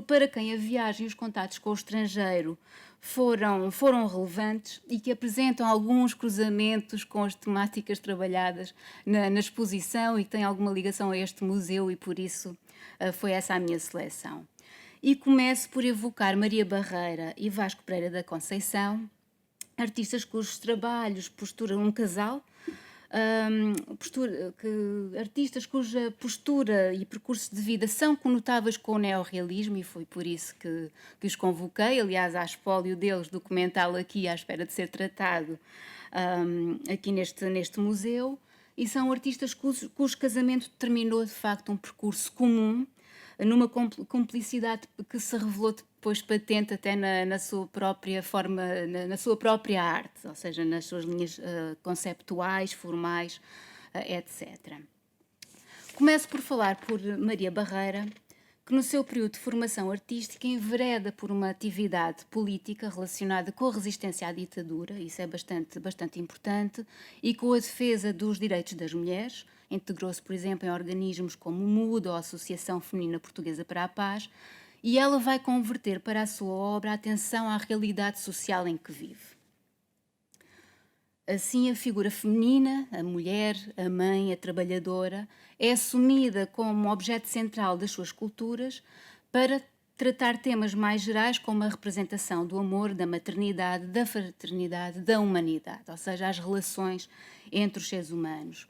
para quem a viagem e os contatos com o estrangeiro foram relevantes e que apresentam alguns cruzamentos com as temáticas trabalhadas na exposição e que têm alguma ligação a este museu, e por isso foi essa a minha seleção. E começo por evocar Maria Barreira e Vasco Pereira da Conceição, artistas cujos trabalhos posturam um casal, artistas cuja postura e percurso de vida são conotáveis com o neorrealismo, e foi por isso que os convoquei. Aliás, há espólio deles documental aqui à espera de ser tratado aqui neste museu, e são artistas cujo casamento determinou de facto um percurso comum, numa cumplicidade que se revelou depois patente até na sua própria forma, na sua própria arte, ou seja, nas suas linhas conceptuais, formais, etc. Começo por falar por Maria Barreira, que no seu período de formação artística envereda por uma atividade política relacionada com a resistência à ditadura, isso é bastante importante, e com a defesa dos direitos das mulheres. Integrou-se, por exemplo, em organismos como o MUD ou a Associação Feminina Portuguesa para a Paz, e ela vai converter para a sua obra a atenção à realidade social em que vive. Assim, a figura feminina, a mulher, a mãe, a trabalhadora, é assumida como objeto central das suas esculturas para tratar temas mais gerais como a representação do amor, da maternidade, da fraternidade, da humanidade, ou seja, as relações entre os seres humanos.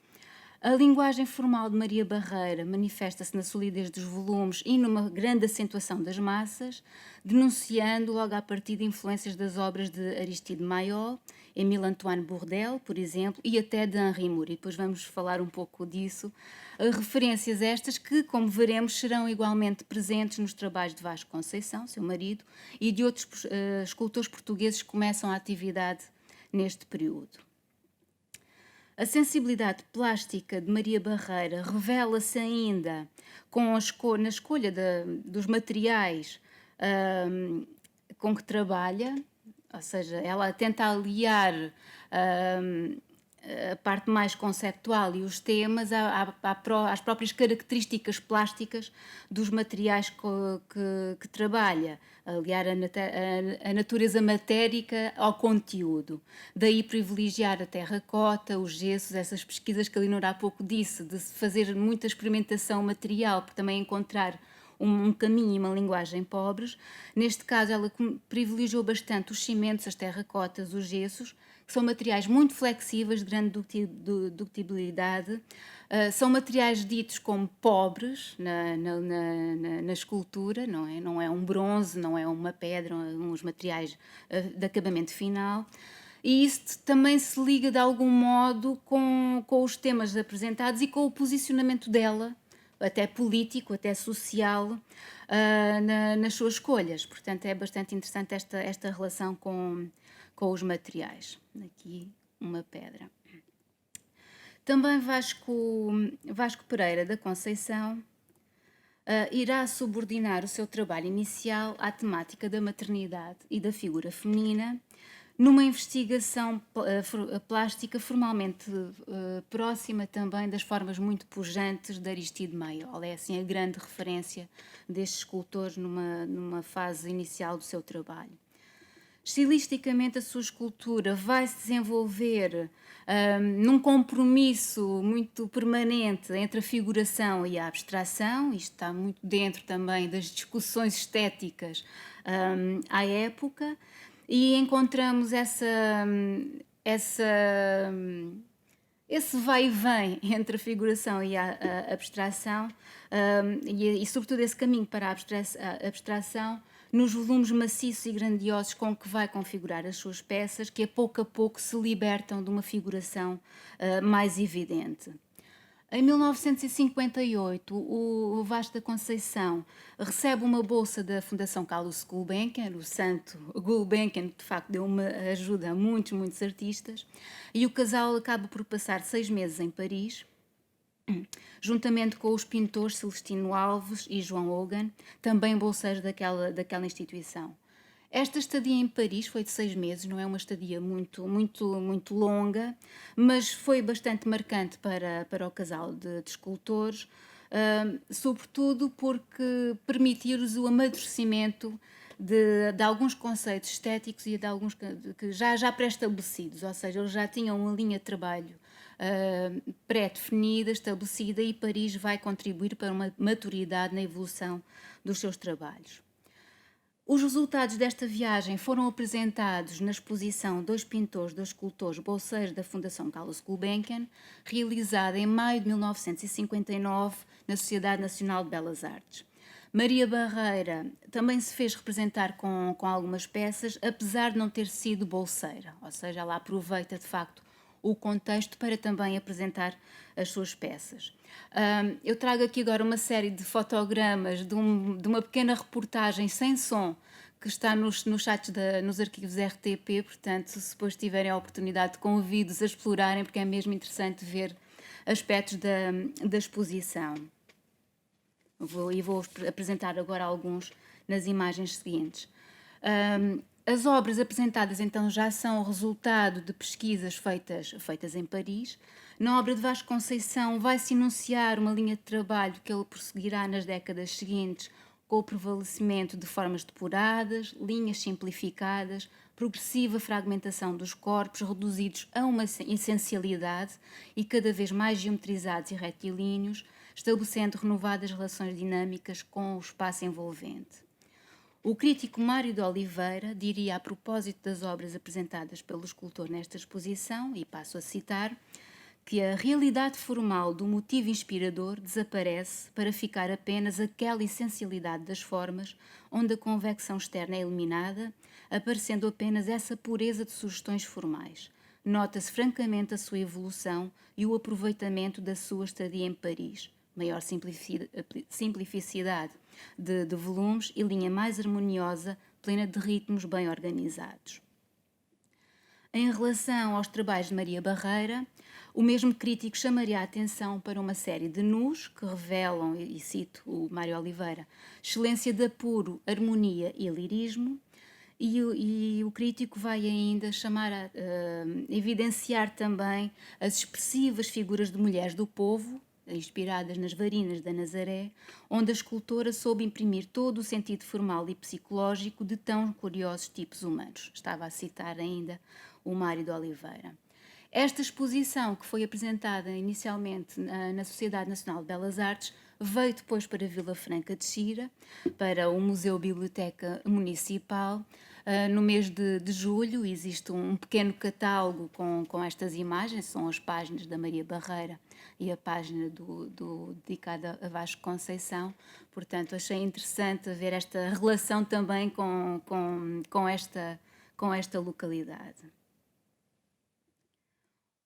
A linguagem formal de Maria Barreira manifesta-se na solidez dos volumes e numa grande acentuação das massas, denunciando logo à partida influências das obras de Aristide Maillol, Émile Antoine Bourdelle, por exemplo, e até de Henri Moore. E depois vamos falar um pouco disso. Referências estas que, como veremos, serão igualmente presentes nos trabalhos de Vasco Conceição, seu marido, e de outros escultores portugueses que começam a atividade neste período. A sensibilidade plástica de Maria Barreira revela-se ainda na escolha dos materiais com que trabalha, ou seja, ela tenta aliar a parte mais conceptual e os temas às próprias características plásticas dos materiais que trabalha, aliar a natureza matérica ao conteúdo. Daí privilegiar a terracota, os gessos, essas pesquisas que a Leonor há pouco disse, de fazer muita experimentação material, para também encontrar um caminho e uma linguagem pobres. Neste caso, ela privilegiou bastante os cimentos, as terracotas, os gessos, que são materiais muito flexíveis, de grande ductibilidade. São materiais ditos como pobres na escultura, não é um bronze, não é uma pedra, uns materiais de acabamento final. E isso também se liga de algum modo com os temas apresentados e com o posicionamento dela, até político, até social, nas suas escolhas. Portanto, é bastante interessante esta relação com os materiais. Aqui uma pedra. Também Vasco Pereira da Conceição irá subordinar o seu trabalho inicial à temática da maternidade e da figura feminina, numa investigação plástica formalmente próxima também das formas muito pujantes de Aristide Maillol. É assim a grande referência deste escultor numa fase inicial do seu trabalho. Estilisticamente, a sua escultura vai se desenvolver num compromisso muito permanente entre a figuração e a abstração. Isto está muito dentro também das discussões estéticas à época, e encontramos Esse vai e vem entre a figuração e a abstração, e sobretudo esse caminho para a abstração, nos volumes maciços e grandiosos com que vai configurar as suas peças, que a pouco se libertam de uma figuração mais evidente. Em 1958, o Vasco da Conceição recebe uma bolsa da Fundação Carlos Gulbenkian, o santo Gulbenkian, que de facto deu uma ajuda a muitos artistas, e o casal acaba por passar 6 meses em Paris, juntamente com os pintores Celestino Alves e João Hogan, também bolseiros daquela instituição. Esta estadia em Paris foi de 6 meses, não é uma estadia muito longa, mas foi bastante marcante para o casal de escultores, sobretudo porque permitiu-lhes o amadurecimento de alguns conceitos estéticos e de alguns que já pré-estabelecidos, ou seja, eles já tinham uma linha de trabalho pré-definida, estabelecida, e Paris vai contribuir para uma maturidade na evolução dos seus trabalhos. Os resultados desta viagem foram apresentados na exposição Dois Pintores, Dois Escultores, bolseiros da Fundação Carlos Gulbenkian, realizada em maio de 1959 na Sociedade Nacional de Belas Artes. Maria Barreira também se fez representar com algumas peças, apesar de não ter sido bolseira, ou seja, ela aproveita de facto o contexto para também apresentar as suas peças. Eu trago aqui agora uma série de fotogramas de uma pequena reportagem sem som que está nos arquivos RTP, portanto, se depois tiverem a oportunidade, convido-os a explorarem, porque é mesmo interessante ver aspectos da exposição. Vou apresentar agora alguns nas imagens seguintes. As obras apresentadas então já são o resultado de pesquisas feitas em Paris. Na obra de Vasco Conceição vai-se enunciar uma linha de trabalho que ele prosseguirá nas décadas seguintes, com o prevalecimento de formas depuradas, linhas simplificadas, progressiva fragmentação dos corpos reduzidos a uma essencialidade e cada vez mais geometrizados e retilíneos, estabelecendo renovadas relações dinâmicas com o espaço envolvente. O crítico Mário de Oliveira diria a propósito das obras apresentadas pelo escultor nesta exposição, e passo a citar, que a realidade formal do motivo inspirador desaparece para ficar apenas aquela essencialidade das formas, onde a convecção externa é eliminada, aparecendo apenas essa pureza de sugestões formais. Nota-se francamente a sua evolução e o aproveitamento da sua estadia em Paris, maior simplificidade de volumes e linha mais harmoniosa, plena de ritmos bem organizados. Em relação aos trabalhos de Maria Barreira, o mesmo crítico chamaria a atenção para uma série de nus que revelam, e cito o Mário Oliveira, excelência de apuro, harmonia e lirismo, e o crítico vai ainda evidenciar também as expressivas figuras de mulheres do povo, inspiradas nas varinas da Nazaré, onde a escultora soube imprimir todo o sentido formal e psicológico de tão curiosos tipos humanos. Estava a citar ainda o Mário de Oliveira. Esta exposição, que foi apresentada inicialmente na Sociedade Nacional de Belas Artes, veio depois para Vila Franca de Xira, para o Museu Biblioteca Municipal. No mês de julho existe um pequeno catálogo com estas imagens, são as páginas da Maria Barreira e a página dedicada a Vasco Conceição. Portanto, achei interessante ver esta relação também com esta localidade.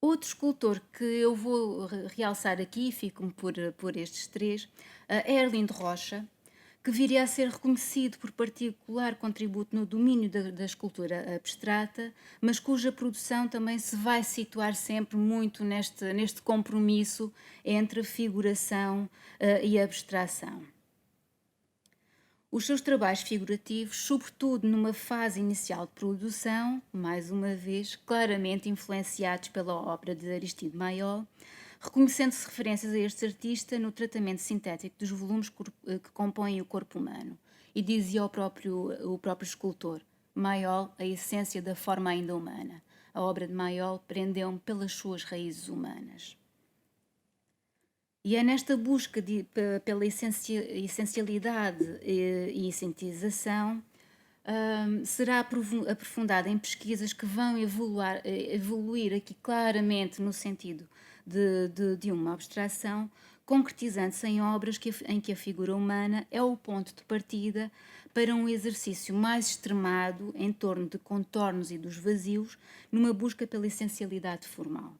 Outro escultor que eu vou realçar aqui, fico-me por estes três, é Arlindo Rocha, que viria a ser reconhecido por particular contributo no domínio da escultura abstrata, mas cuja produção também se vai situar sempre muito neste compromisso entre a figuração e a abstração. Os seus trabalhos figurativos, sobretudo numa fase inicial de produção, mais uma vez, claramente influenciados pela obra de Aristide Maillol, reconhecendo-se referências a este artista no tratamento sintético dos volumes que compõem o corpo humano. E dizia o próprio escultor, Maillol, a essência da forma ainda humana. A obra de Maillol prendeu-me pelas suas raízes humanas. E é nesta busca pela essencialidade e sintetização será aprofundada em pesquisas que vão evoluir aqui claramente no sentido de uma abstração, concretizando-se em obras em que a figura humana é o ponto de partida para um exercício mais extremado em torno de contornos e dos vazios, numa busca pela essencialidade formal.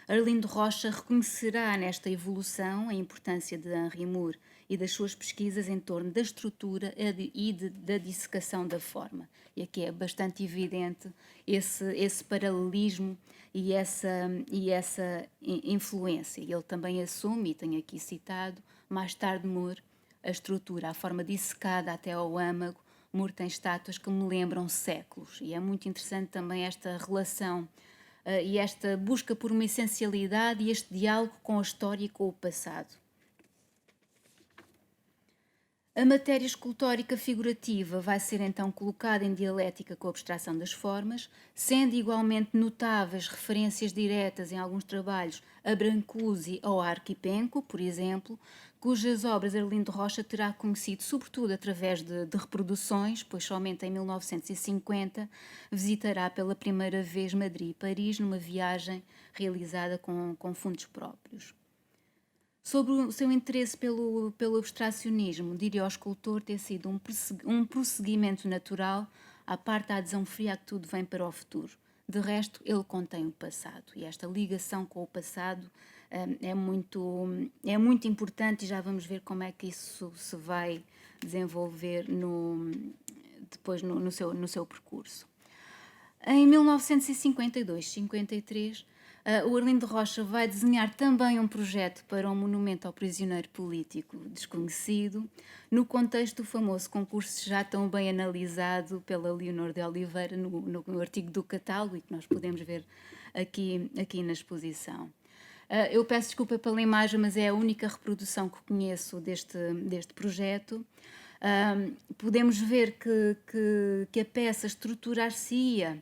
Arlindo Rocha reconhecerá nesta evolução a importância de Henri Moore e das suas pesquisas em torno da estrutura e da dissecação da forma. E aqui é bastante evidente esse paralelismo e essa influência. Ele também assume, e tenho aqui citado, mais tarde Moore, a estrutura, a forma dissecada até ao âmago. Moore tem estátuas que me lembram séculos. E é muito interessante também esta relação e esta busca por uma essencialidade e este diálogo com a história e com o passado. A matéria escultórica figurativa vai ser então colocada em dialética com a abstração das formas, sendo igualmente notáveis referências diretas em alguns trabalhos a Brancusi ou a Arquipenco, por exemplo, cujas obras Arlindo Rocha terá conhecido sobretudo através de reproduções, pois somente em 1950 visitará pela primeira vez Madrid e Paris numa viagem realizada com fundos próprios. Sobre o seu interesse pelo abstracionismo, diria ao escultor ter sido um prosseguimento natural, à parte da adesão fria a que tudo vem para o futuro. De resto, ele contém o passado, e esta ligação com o passado é muito importante, e já vamos ver como é que isso se vai desenvolver depois no seu percurso. Em 1952-53, o Arlindo Rocha vai desenhar também um projeto para um monumento ao prisioneiro político desconhecido, no contexto do famoso concurso já tão bem analisado pela Leonor de Oliveira no artigo do catálogo, e que nós podemos ver aqui na exposição. Eu peço desculpa pela imagem, mas é a única reprodução que conheço deste projeto. Podemos ver que a peça estruturar-se-ia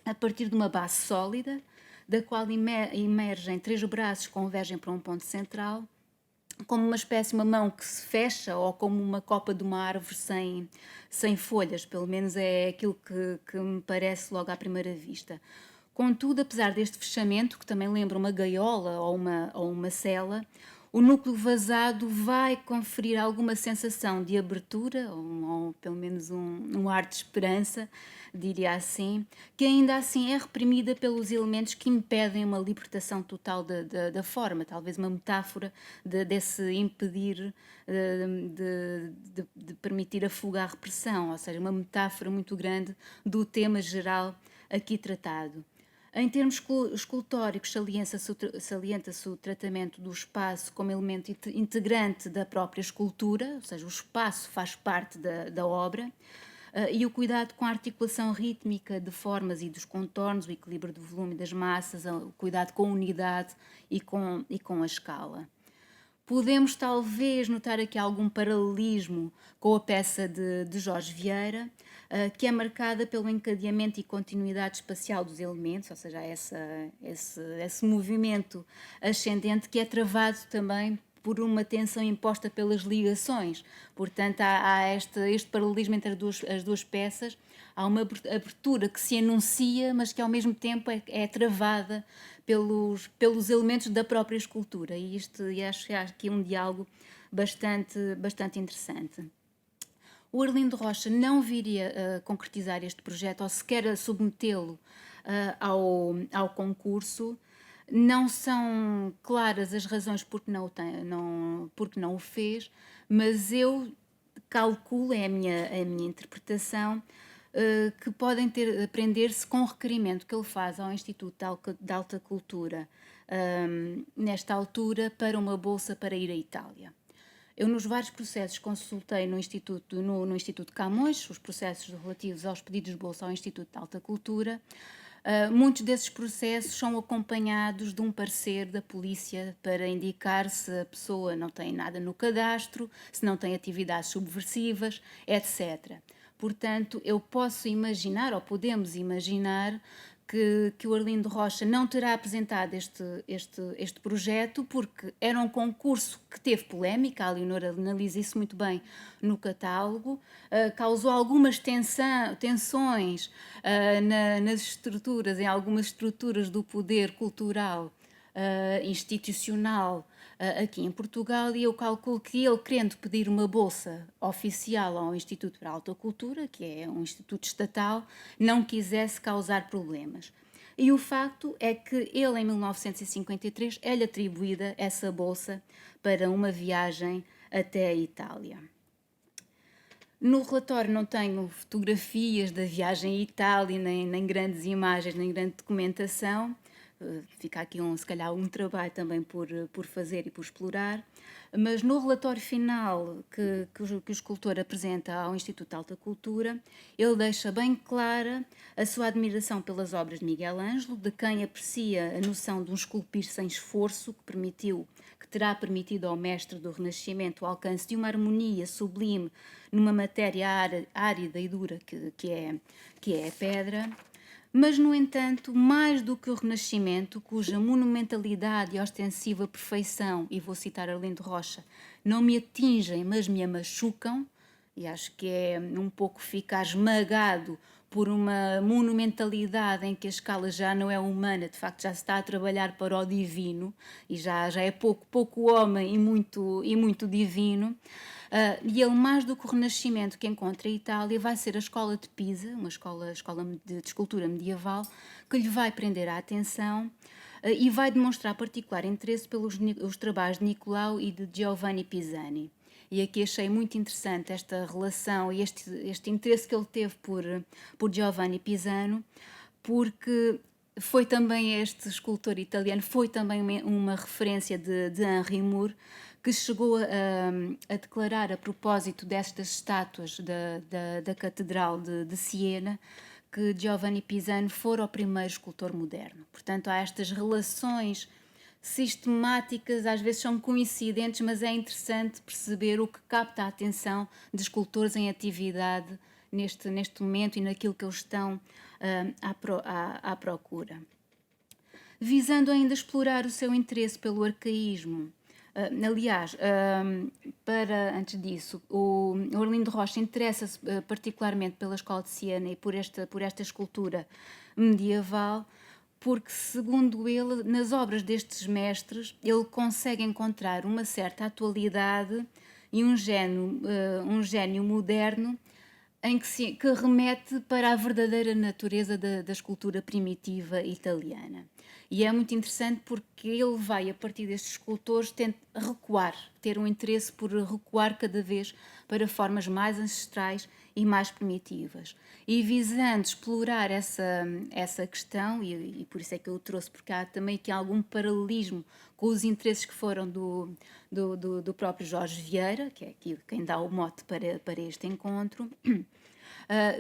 a partir de uma base sólida, da qual emergem 3 braços que convergem para um ponto central, como uma espécie de uma mão que se fecha, ou como uma copa de uma árvore sem folhas, pelo menos é aquilo que me parece logo à primeira vista. Contudo, apesar deste fechamento, que também lembra uma gaiola ou uma cela, o núcleo vazado vai conferir alguma sensação de abertura, ou pelo menos um ar de esperança, diria assim, que ainda assim é reprimida pelos elementos que impedem uma libertação total da forma, talvez uma metáfora desse impedir de permitir a fuga à repressão, ou seja, uma metáfora muito grande do tema geral aqui tratado. Em termos escultóricos, salienta-se o tratamento do espaço como elemento integrante da própria escultura, ou seja, o espaço faz parte da obra, e o cuidado com a articulação rítmica de formas e dos contornos, o equilíbrio do volume das massas, o cuidado com a unidade e com a escala. Podemos talvez notar aqui algum paralelismo com a peça de Jorge Vieira, que é marcada pelo encadeamento e continuidade espacial dos elementos, ou seja, esse movimento ascendente que é travado também por uma tensão imposta pelas ligações. Portanto, há este paralelismo entre as duas peças. Há uma abertura que se anuncia, mas que ao mesmo tempo é travada pelos elementos da própria escultura. E acho que há aqui um diálogo bastante interessante. O Arlindo Rocha não viria a concretizar este projeto ou sequer a submetê-lo ao concurso. Não são claras as razões porque não o fez, mas eu calculo, é a minha interpretação, que podem aprender-se com o requerimento que ele faz ao Instituto de Alta Cultura, nesta altura, para uma bolsa para ir à Itália. Eu, nos vários processos, consultei no Instituto Camões, os processos relativos aos pedidos de bolsa ao Instituto de Alta Cultura. Muitos desses processos são acompanhados de um parecer da polícia para indicar se a pessoa não tem nada no cadastro, se não tem atividades subversivas, etc. Portanto, eu posso imaginar, ou podemos imaginar, que o Arlindo Rocha não terá apresentado este projeto porque era um concurso que teve polémica, a Leonor analisa isso muito bem no catálogo, causou algumas tensões nas estruturas, em algumas estruturas do poder cultural institucional aqui em Portugal, e eu calculo que ele, querendo pedir uma bolsa oficial ao Instituto para a Alta Cultura, que é um instituto estatal, não quisesse causar problemas. E o facto é que ele, em 1953, é-lhe atribuída essa bolsa para uma viagem até a Itália. No relatório não tenho fotografias da viagem à Itália, nem grandes imagens, nem grande documentação. Fica aqui, se calhar, um trabalho também por fazer e por explorar. Mas no relatório final que o escultor apresenta ao Instituto de Alta Cultura, ele deixa bem clara a sua admiração pelas obras de Miguel Ângelo, de quem aprecia a noção de um esculpir sem esforço, que terá permitido ao mestre do Renascimento o alcance de uma harmonia sublime numa matéria árida e dura que é a pedra. Mas, no entanto, mais do que o Renascimento, cuja monumentalidade e ostensiva perfeição, e vou citar Arlindo Rocha, não me atingem, mas me machucam, e acho que é um pouco ficar esmagado por uma monumentalidade em que a escala já não é humana, de facto já se está a trabalhar para o divino, e já é pouco homem e muito divino. E ele, mais do que o Renascimento que encontra em Itália, vai ser a escola de Pisa, uma escola de escultura medieval, que lhe vai prender a atenção e vai demonstrar particular interesse pelos os trabalhos de Nicolau e de Giovanni Pisani. E aqui achei muito interessante esta relação e este interesse que ele teve por Giovanni Pisano, porque foi também este escultor italiano, foi também uma referência de Henri Moore, que chegou a declarar, a propósito destas estátuas da Catedral de Siena, que Giovanni Pisano fora o primeiro escultor moderno. Portanto, há estas relações sistemáticas, às vezes são coincidentes, mas é interessante perceber o que capta a atenção de escultores em atividade neste momento e naquilo que eles estão à procura. Visando ainda explorar o seu interesse pelo arcaísmo, antes disso, o Arlindo Rocha interessa-se particularmente pela escola de Siena e por esta escultura medieval, porque, segundo ele, nas obras destes mestres, ele consegue encontrar uma certa atualidade e um gênio moderno que remete para a verdadeira natureza da escultura primitiva italiana. E é muito interessante porque ele vai, a partir destes escultores, ter um interesse por recuar cada vez para formas mais ancestrais e mais primitivas. E visando explorar essa questão, e por isso é que eu o trouxe, porque há também aqui algum paralelismo com os interesses que foram do próprio Jorge Vieira, que é aqui quem dá o mote para este encontro.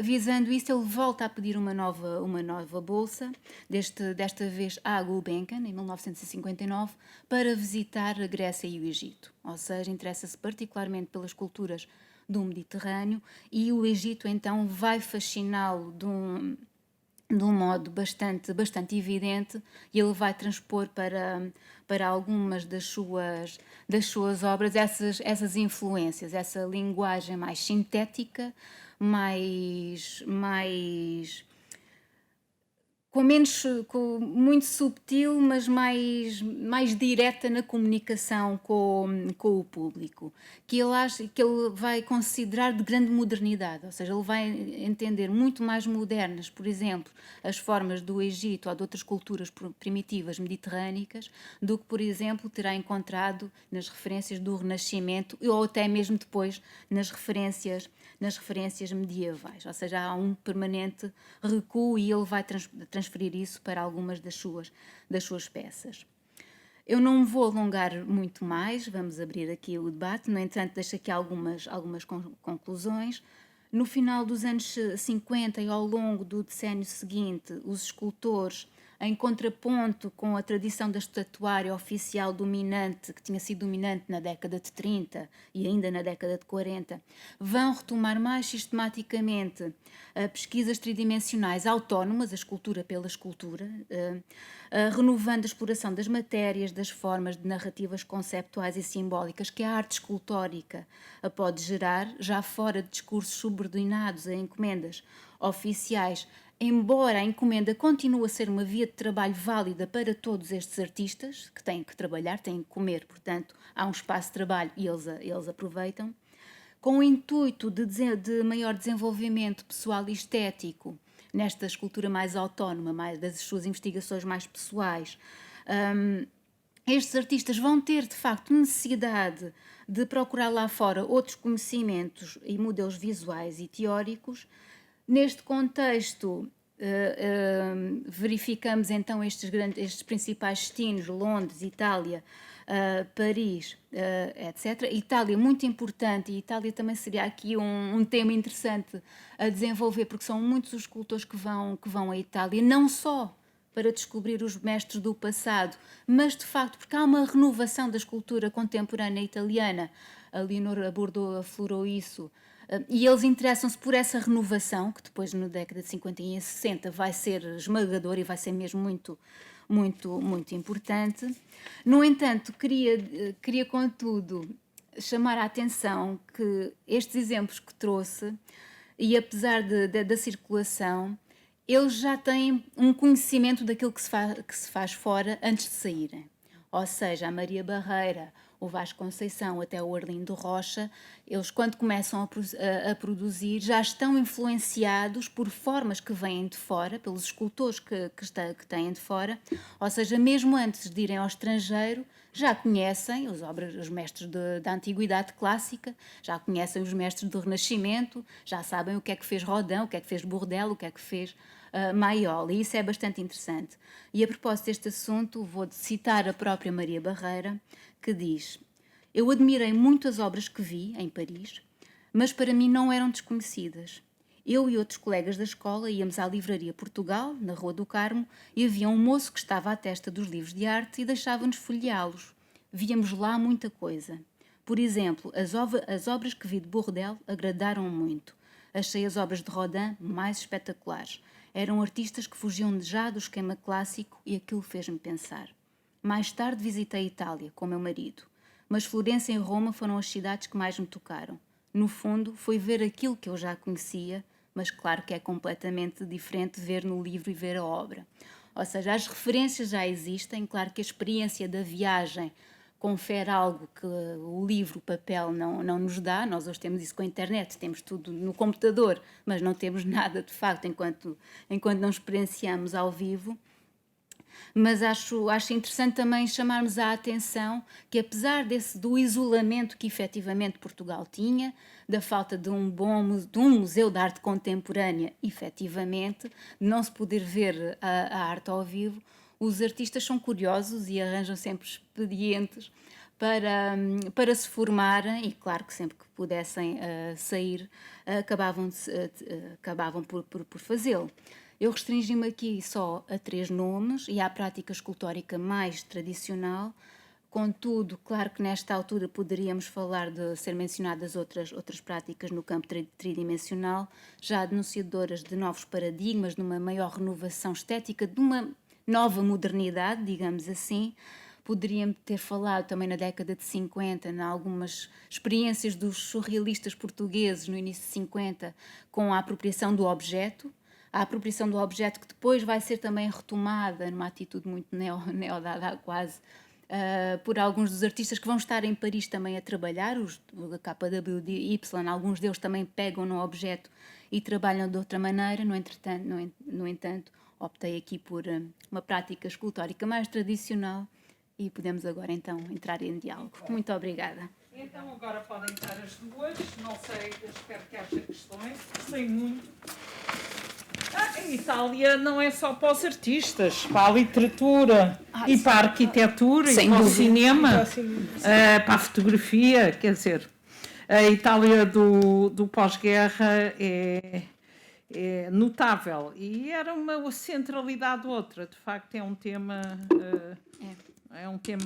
Visando isso, ele volta a pedir uma nova bolsa, desta vez à Gulbenkian, em 1959, para visitar a Grécia e o Egito. Ou seja, interessa-se particularmente pelas culturas do Mediterrâneo, e o Egito então vai fasciná-lo de um modo bastante evidente, e ele vai transpor para algumas das suas obras essas influências, essa linguagem mais sintética, muito subtil, mas mais direta na comunicação com o público, que ele vai considerar de grande modernidade, ou seja, ele vai entender muito mais modernas, por exemplo, as formas do Egito ou de outras culturas primitivas mediterrânicas, do que, por exemplo, terá encontrado nas referências do Renascimento ou até mesmo depois nas referências medievais. Ou seja, há um permanente recuo e ele vai transferir isso para algumas das suas peças. Eu não me vou alongar muito mais, vamos abrir aqui o debate, no entanto, deixo aqui algumas conclusões. No final dos anos 50 e ao longo do decénio seguinte, os escultores, em contraponto com a tradição da estatuária oficial dominante, que tinha sido dominante na década de 30 e ainda na década de 40, vão retomar mais sistematicamente pesquisas tridimensionais autónomas, a escultura pela escultura, renovando a exploração das matérias, das formas, de narrativas conceptuais e simbólicas que a arte escultórica pode gerar, já fora de discursos subordinados a encomendas oficiais embora a encomenda continue a ser uma via de trabalho válida para todos estes artistas, que têm que trabalhar, têm que comer, portanto, há um espaço de trabalho e eles aproveitam, com o intuito de maior desenvolvimento pessoal e estético, nesta escultura mais autónoma, mais das suas investigações mais pessoais, estes artistas vão ter, de facto, necessidade de procurar lá fora outros conhecimentos e modelos visuais e teóricos. Neste contexto, verificamos então estes principais destinos, Londres, Itália, Paris, etc. Itália muito importante, e Itália também seria aqui um tema interessante a desenvolver, porque são muitos os escultores que vão à Itália, não só para descobrir os mestres do passado, mas de facto porque há uma renovação da escultura contemporânea italiana. A Leonor aflorou isso, e eles interessam-se por essa renovação, que depois na década de 50 e 60 vai ser esmagadora e vai ser mesmo muito, muito, muito importante. No entanto, queria contudo chamar a atenção que estes exemplos que trouxe, e apesar da circulação, eles já têm um conhecimento daquilo que se faz fora antes de saírem. Ou seja, a Maria Barreira, o Vasco Conceição, até o Arlindo Rocha, eles quando começam a produzir já estão influenciados por formas que vêm de fora, pelos escultores que têm de fora, ou seja, mesmo antes de irem ao estrangeiro, já conhecem os mestres da Antiguidade Clássica, já conhecem os mestres do Renascimento, já sabem o que é que fez Rodin, o que é que fez Bourdelle, o que é que fez Maiol, e isso é bastante interessante. E a propósito deste assunto, vou citar a própria Maria Barreira, que diz: eu admirei muito as obras que vi em Paris, mas para mim não eram desconhecidas. Eu e outros colegas da escola íamos à Livraria Portugal, na Rua do Carmo, e havia um moço que estava à testa dos livros de arte e deixava-nos folheá-los. Víamos lá muita coisa. Por exemplo, as obras que vi de Bourdelle agradaram-me muito. Achei as obras de Rodin mais espetaculares. Eram artistas que fugiam já do esquema clássico e aquilo fez-me pensar. Mais tarde visitei a Itália com meu marido, mas Florença e Roma foram as cidades que mais me tocaram. No fundo, foi ver aquilo que eu já conhecia, mas claro que é completamente diferente ver no livro e ver a obra. Ou seja, as referências já existem, claro que a experiência da viagem confere algo que o livro, o papel não nos dá. Nós hoje temos isso com a internet, temos tudo no computador, mas não temos nada de facto enquanto não experienciamos ao vivo. Mas acho interessante também chamarmos a atenção que, apesar do isolamento que efetivamente Portugal tinha, da falta de um museu de arte contemporânea, efetivamente, de não se poder ver a arte ao vivo, os artistas são curiosos e arranjam sempre expedientes para se formarem, e claro que sempre que pudessem sair, acabavam por fazê-lo. Eu restringi-me aqui só a 3 nomes e à prática escultórica mais tradicional. Contudo, claro que nesta altura poderíamos falar de ser mencionadas outras práticas no campo tridimensional, já denunciadoras de novos paradigmas, de uma maior renovação estética, de uma nova modernidade, digamos assim. Poderíamos ter falado também na década de 50, em algumas experiências dos surrealistas portugueses no início de 50, com a apropriação do objeto. A apropriação do objeto que depois vai ser também retomada numa atitude muito neodada quase, por alguns dos artistas que vão estar em Paris também a trabalhar, os da KWY, alguns deles também pegam no objeto e trabalham de outra maneira. No entanto, optei aqui por uma prática escultórica mais tradicional e podemos agora então entrar em diálogo. Muito obrigada. Então agora podem entrar as duas, não sei, espero que haja questões, sei muito. Em Itália não é só para os artistas, para a literatura e para a arquitetura e para o cinema, para a fotografia, quer dizer, a Itália do pós-guerra é notável e era uma centralidade outra, de facto é um tema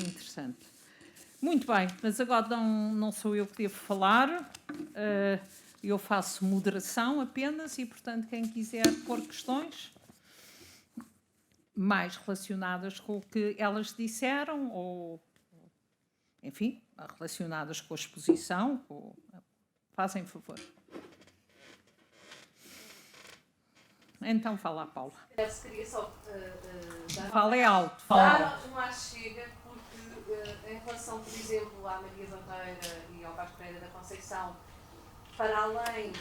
interessante. Muito bem, mas agora não sou eu que devo falar. Eu faço moderação apenas e, portanto, quem quiser pôr questões mais relacionadas com o que elas disseram ou, enfim, relacionadas com a exposição, fazem favor. Então fala, Paula. Se queria só Fala é alto. dar uma chega, porque em relação, por exemplo, à Maria Barreira e ao Vasco Pereira da Conceição, para além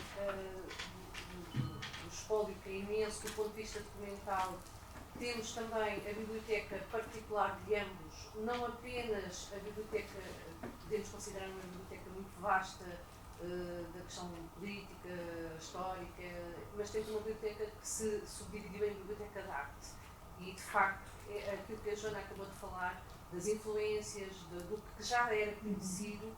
do espólio que é imenso do ponto de vista documental, temos também a biblioteca particular de ambos, não apenas a biblioteca, podemos considerar uma biblioteca muito vasta da questão política, histórica, mas temos uma biblioteca que se subdividiu em biblioteca de arte. E, de facto, é aquilo que a Joana acabou de falar, das influências, do que já era conhecido,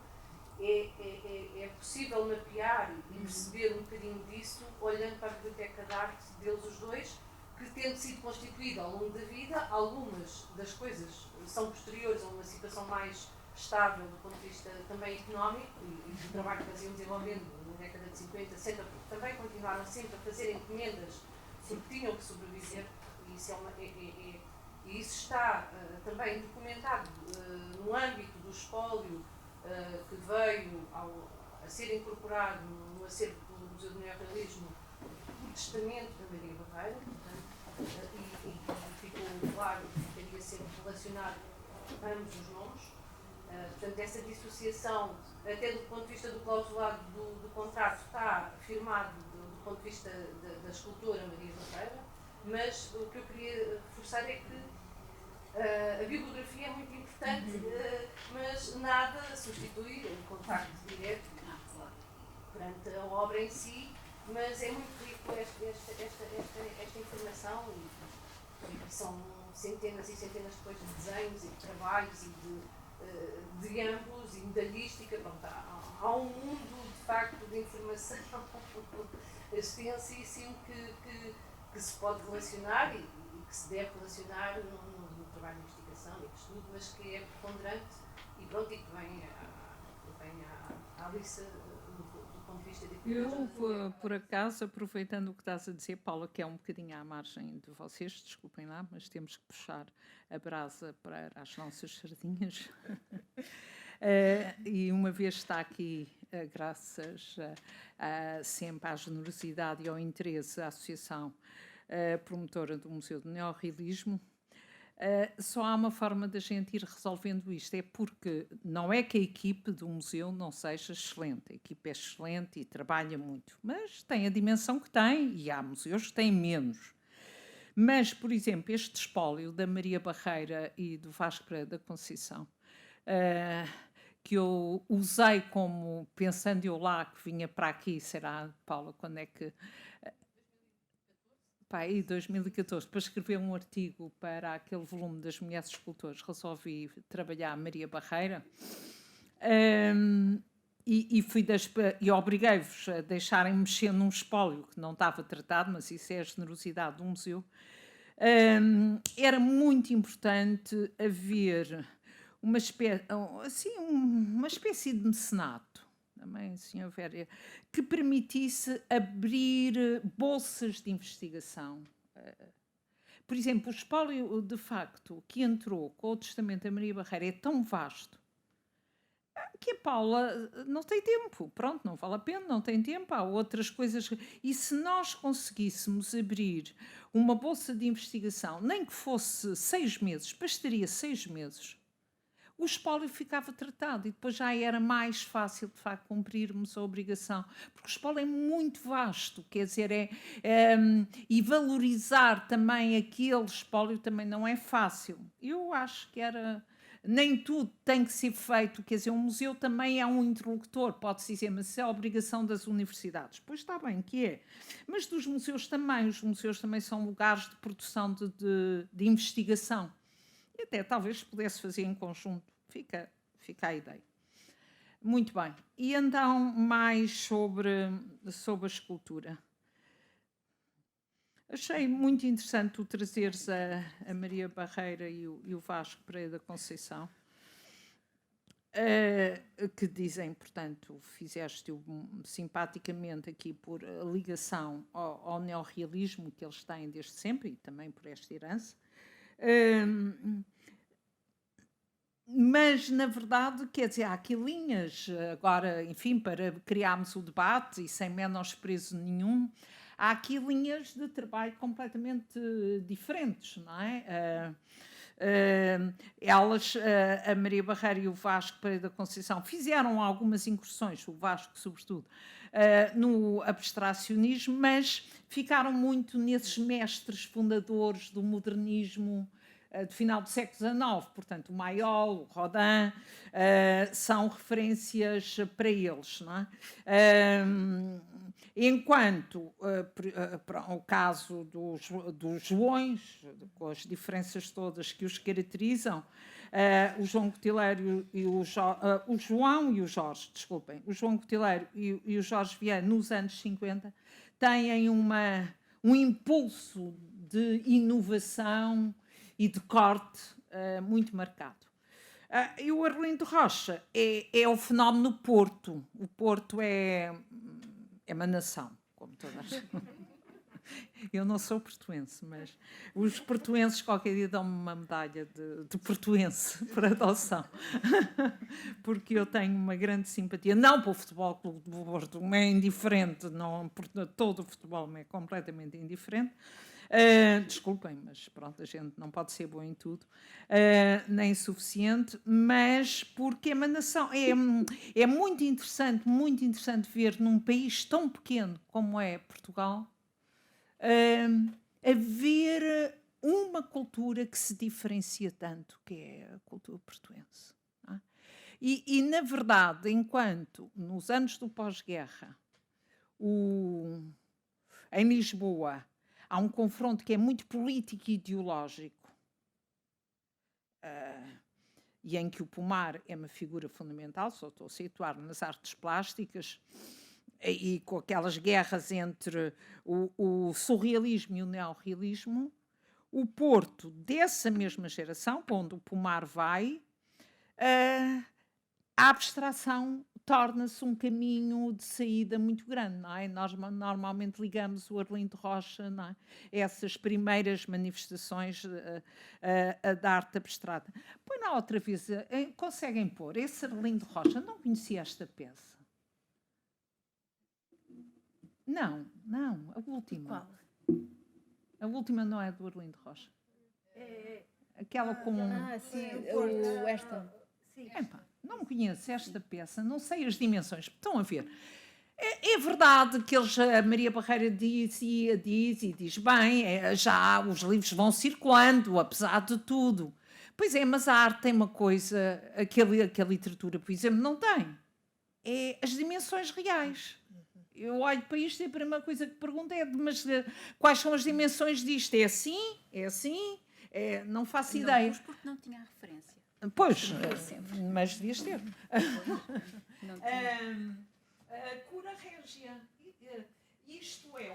é possível mapear e perceber um bocadinho disso, olhando para a biblioteca de arte deles os dois, que tendo sido constituída ao longo da vida, algumas das coisas são posteriores a uma situação mais estável do ponto de vista também económico e do trabalho que faziam desenvolvendo na década de 50, sempre, também continuaram sempre a fazer encomendas porque tinham que sobreviver, e isso, e isso está também documentado no âmbito do espólio que veio a ser incorporado no acervo do Museu do Neorrealismo por testamento da Maria Barreira, portanto, e ficou claro que teria sempre relacionado ambos os nomes. Portanto, essa dissociação, até do ponto de vista do clausulado do contrato, está firmado do ponto de vista da escultora Maria Barreira, mas o que eu queria reforçar é que a bibliografia é muito importante, mas nada substitui o contacto direto perante a obra em si, mas é muito rico esta informação, e são centenas e centenas depois de desenhos e de trabalhos e de ângulos e medalhística. Bom, há um mundo de facto de informação extensíssimo que se pode relacionar e que se deve relacionar no trabalho de investigação e de estudo, mas que é preponderante e pronto, e que vem à Alice do ponto de vista de... Eu, por acaso, aproveitando o que estás a dizer, Paula, que é um bocadinho à margem de vocês, desculpem lá, mas temos que puxar a brasa para as nossas sardinhas. E uma vez está aqui, graças sempre à generosidade e ao interesse da Associação Promotora do Museu do Neorrealismo, só há uma forma da gente ir resolvendo isto, é porque não é que a equipe do museu não seja excelente, a equipe é excelente e trabalha muito, mas tem a dimensão que tem, e há museus que têm menos. Mas, por exemplo, este espólio da Maria Barreira e do Vasco Pereira da Conceição, que eu usei como, pensando eu lá, que vinha para aqui, será, Paula, quando é que... Em 2014, para escrever um artigo para aquele volume das mulheres escultoras, resolvi trabalhar a Maria Barreira e obriguei-vos a deixarem mexer num espólio que não estava tratado, mas isso é a generosidade do museu. Era muito importante haver uma espécie de mecenato, também, Sr. Véria, que permitisse abrir bolsas de investigação. Por exemplo, o espólio, de facto, que entrou com o testamento da Maria Barreira é tão vasto que a Paula não tem tempo. Pronto, não vale a pena, não tem tempo, há outras coisas. E se nós conseguíssemos abrir uma bolsa de investigação, nem que fosse 6 meses, bastaria 6 meses, o espólio ficava tratado e depois já era mais fácil, de facto, cumprirmos a obrigação. Porque o espólio é muito vasto, quer dizer, e valorizar também aquele espólio também não é fácil. Eu acho que nem tudo tem que ser feito, quer dizer, um museu também é um interlocutor, pode-se dizer, mas isso é a obrigação das universidades. Pois está bem que é. Mas dos museus também, os museus também são lugares de produção de investigação. E até talvez pudesse fazer em conjunto. Fica a ideia. Muito bem. E então, mais sobre a escultura. Achei muito interessante tu trazeres a Maria Barreira e o Vasco Pereira da Conceição, que dizem, portanto, fizeste-o simpaticamente aqui por ligação ao neorrealismo que eles têm desde sempre e também por esta herança. Mas, na verdade, quer dizer, há aqui linhas, agora, enfim, para criarmos o debate e sem menosprezo nenhum, há aqui linhas de trabalho completamente diferentes, não é? Elas, a Maria Barreira e o Vasco Pereira da Conceição, fizeram algumas incursões, o Vasco sobretudo, no abstracionismo, mas ficaram muito nesses mestres fundadores do modernismo do final do século XIX, portanto o Mayol, o Rodin, são referências para eles, não é? Enquanto o caso dos Joões, com as diferenças todas que os caracterizam, o João Cotileiro e o João e o Jorge, desculpem, o João Cotileiro e o Jorge Vieira, nos anos 50, têm um impulso de inovação e de corte muito marcado. E o Arlindo Rocha é o fenómeno Porto. O Porto é uma nação, como toda a gente. Eu não sou portuense, mas os portuenses qualquer dia dão-me uma medalha de portuense por adoção. Porque eu tenho uma grande simpatia, não para o Futebol Clube do Porto, é indiferente, não, todo o futebol me é completamente indiferente. Desculpem, mas pronto, a gente não pode ser boa em tudo, nem suficiente, mas porque é uma nação, é muito interessante ver num país tão pequeno como é Portugal, haver uma cultura que se diferencia tanto, que é a cultura portuense. Não é? E, na verdade, enquanto nos anos do pós-guerra, em Lisboa, há um confronto que é muito político e ideológico, e em que o Pomar é uma figura fundamental, só estou a situar nas artes plásticas, e com aquelas guerras entre o surrealismo e o neorrealismo, o Porto, dessa mesma geração, para onde o Pomar vai, a abstração torna-se um caminho de saída muito grande, não é? Nós normalmente ligamos o Arlindo Rocha, não é? Essas primeiras manifestações da arte abstrata. Põe na outra vez, conseguem pôr esse Arlindo Rocha, não conhecia esta peça. Não, a última. Qual? A última não é do Arlindo Rocha. Aquela com... sim, esta. Epá, não conheço esta peça, não sei as dimensões. Estão a ver? É verdade que a Maria Barreira diz bem, já os livros vão circulando, apesar de tudo. Pois é, mas a arte tem uma coisa que a literatura, por exemplo, não tem. É as dimensões reais. Eu olho para isto e a primeira coisa que pergunto é: mas quais são as dimensões disto? É assim? É assim? Não faço ideia. Não, porque não tinha referência. Pois, mas devias ter. Não tinha. Cura régia. Isto é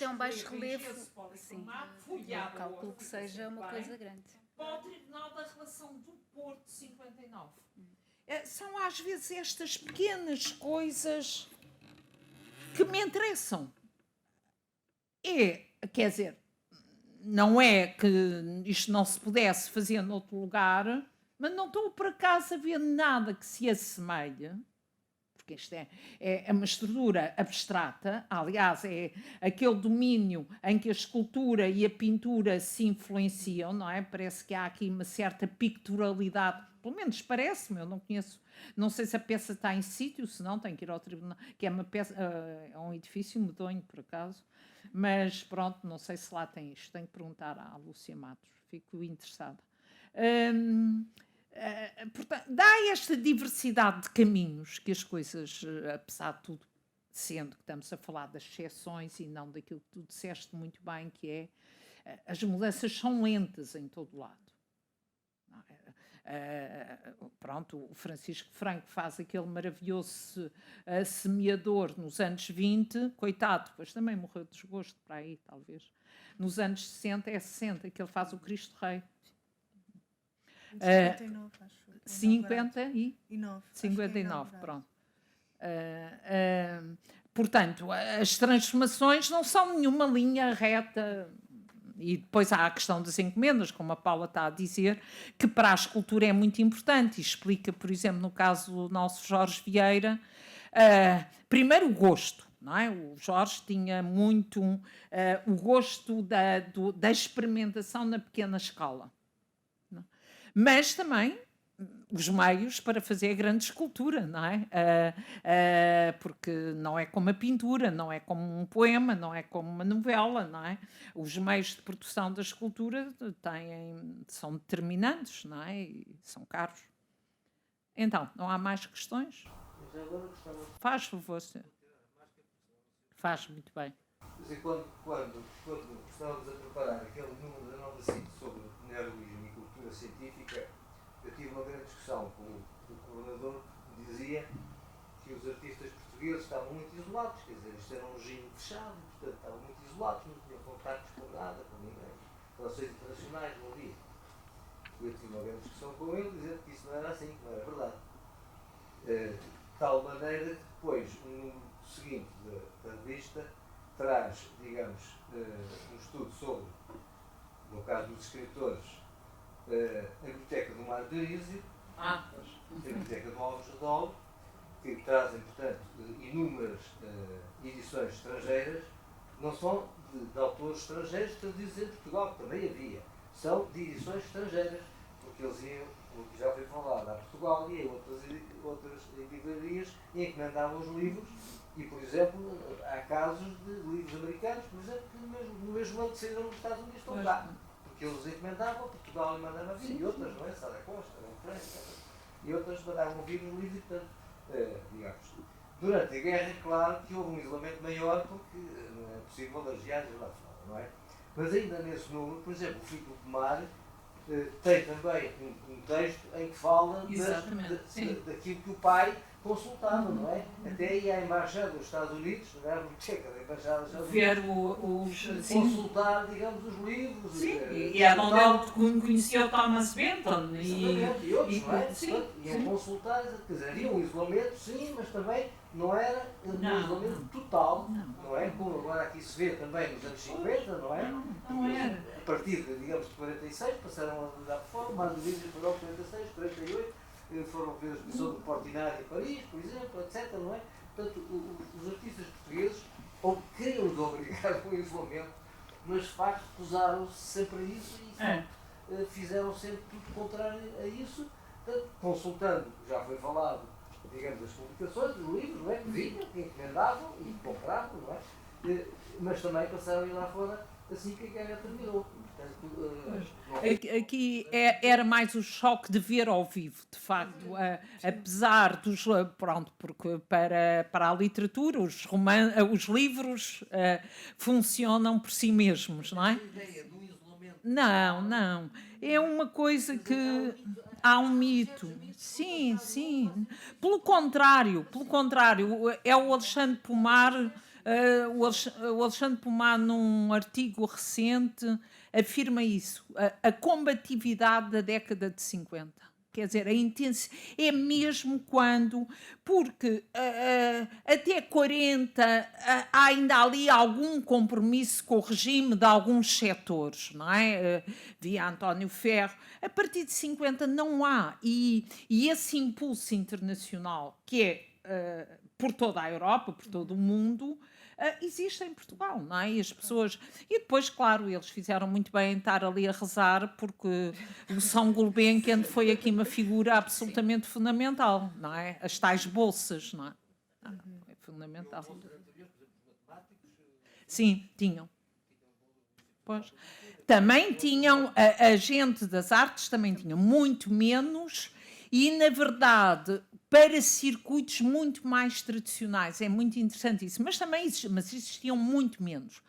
um baixo relevo. Sim, folhado. calculo que seja uma coisa grande. Para o Tribunal da Relação do Porto, 59. São às vezes estas pequenas coisas que me interessam. Quer dizer, não é que isto não se pudesse fazer noutro lugar, mas não estou por acaso a ver nada que se assemelhe, porque isto é uma estrutura abstrata, aliás, é aquele domínio em que a escultura e a pintura se influenciam, não é? Parece que há aqui uma certa picturalidade, pelo menos parece-me, eu não conheço, não sei se a peça está em sítio, se não, tenho que ir ao tribunal, que é uma peça, é um edifício medonho, por acaso, mas pronto, não sei se lá tem isto, tenho que perguntar à Lúcia Matos, fico interessada. Portanto, dá esta diversidade de caminhos que as coisas, apesar de tudo, sendo que estamos a falar das exceções e não daquilo que tu disseste muito bem, que é as mudanças são lentas em todo lado. Pronto, o Francisco Franco faz aquele maravilhoso semeador nos anos 20, coitado, depois também morreu de desgosto para aí, talvez. Nos anos 60 é 60 que ele faz o Cristo Rei. 59, acho. 59, pronto. Portanto, as transformações não são nenhuma linha reta. E depois há a questão das encomendas, como a Paula está a dizer, que para a escultura é muito importante. E explica, por exemplo, no caso do nosso Jorge Vieira, primeiro o gosto. não é? O Jorge tinha muito o gosto da experimentação na pequena escala, não é? Mas também os meios para fazer a grande escultura, não é? Porque não é como a pintura, não é como um poema, não é como uma novela, não é? Os meios de produção da escultura são determinantes, não é? E são caros. Então, não há mais questões? Mas agora gostava. Faz favor, senhor. Faz muito bem. Quer dizer, quando estávamos a preparar aquele número da Nova SIC sobre neorrealismo e cultura científica, eu tive uma grande discussão com o coordenador que dizia que os artistas portugueses estavam muito isolados, quer dizer, isto era um regime fechado, portanto estavam muito isolados, não tinham contactos com nada, com ninguém, relações internacionais não havia. E eu tive uma grande discussão com ele, dizendo que isso não era assim, que não era verdade. De tal maneira que depois, no número seguinte da revista, traz, digamos, um estudo sobre, no caso dos escritores, a Biblioteca do Mário Darísio, a Biblioteca do Alves Redol, que trazem, portanto, inúmeras edições estrangeiras, não são de autores estrangeiros traduzidos em Portugal, que também havia, são de edições estrangeiras, porque eles iam, como já foi falado, a Portugal e a outras livrarias e encomendavam os livros. E, por exemplo, há casos de livros americanos, por exemplo, que no mesmo ano que saíram nos Estados Unidos estão cá. Porque eles encomendavam, Portugal mandava vir, e outras, não é? Sara Costa, França, e outras mandavam vir os livros, e, portanto, digamos, durante a guerra, é claro que houve um isolamento maior, porque não é possível homenagear lá fora, não é? Mas ainda nesse número, por exemplo, o Fico do Mar tem também um texto em que fala daquilo que o pai consultava, não é? Até ia à Embaixada dos Estados Unidos, não é? A biblioteca da Embaixada dos Estados Unidos, consultar, digamos, os livros. Sim, e é onde ele conheceu Thomas Benton. E outros, não é? Sim, iam consultar, quer dizer, havia um isolamento, sim, mas também não era um isolamento total, não é? Como agora aqui se vê também nos anos 50, não é? Não era. A partir de, digamos, de 46, passaram a dar por fora, mais de 20 para 46, 48, foram ver a exposição do Portinari em Paris, por exemplo, etc. Não é? Portanto, os artistas portugueses queriam obrigar o isolamento, mas de facto recusaram-se sempre a isso e fizeram sempre tudo contrário a isso, portanto, consultando, já foi falado, digamos, as publicações, os livros, não é? Que vinham, que encomendavam e compravam, não é? Mas também passaram a ir lá fora assim que a guerra terminou. Aqui era mais o choque de ver ao vivo, de facto, apesar dos. Pronto, porque para a literatura, os livros funcionam por si mesmos, não é? Não. É uma coisa que. Há um mito. Sim. Pelo contrário, é o Alexandre Pomar. O Alexandre Pomar, num artigo recente, afirma isso, a combatividade da década de 50. Quer dizer, é mesmo porque até 40 há ainda ali algum compromisso com o regime de alguns setores, não é? Via António Ferro. A partir de 50 não há. E esse impulso internacional, que é por toda a Europa, por todo o mundo, existe em Portugal, não é? E as pessoas... E depois, claro, eles fizeram muito bem em estar ali a rezar, porque o São Gulbenkian foi aqui uma figura absolutamente fundamental, não é? As tais bolsas, não é? É fundamental. Sim, tinham. Pois. Também tinham, a gente das artes também tinha muito menos e, na verdade, para circuitos muito mais tradicionais. É muito interessante isso. Mas também existiam muito menos.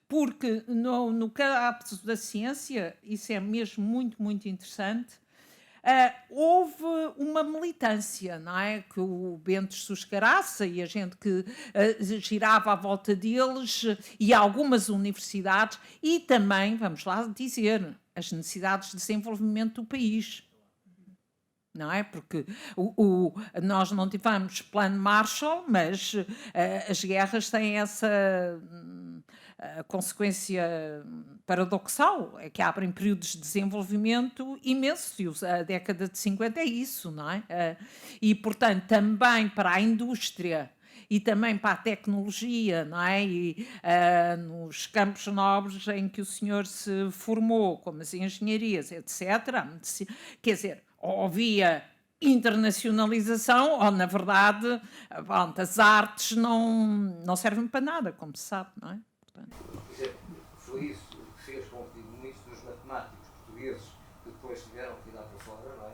Porque no caso da ciência, isso é mesmo muito, muito interessante, houve uma militância, não é? Que o Bento Suscaraça e a gente que girava à volta deles e algumas universidades e também, vamos lá dizer, as necessidades de desenvolvimento do país. Não é? Porque nós não tivemos plano Marshall, mas as guerras têm essa consequência paradoxal, é que abrem períodos de desenvolvimento imensos, e a década de 50 é isso, não é? E, portanto, também para a indústria e também para a tecnologia, não é? E nos campos nobres em que o senhor se formou, como as engenharias, etc. Quer dizer, ou havia internacionalização, ou na verdade, pronto, as artes não servem para nada, como se sabe, não é? Portanto, Por exemplo, foi isso que fez com que muitos dos matemáticos portugueses que depois tiveram que ir lá para fora, não é?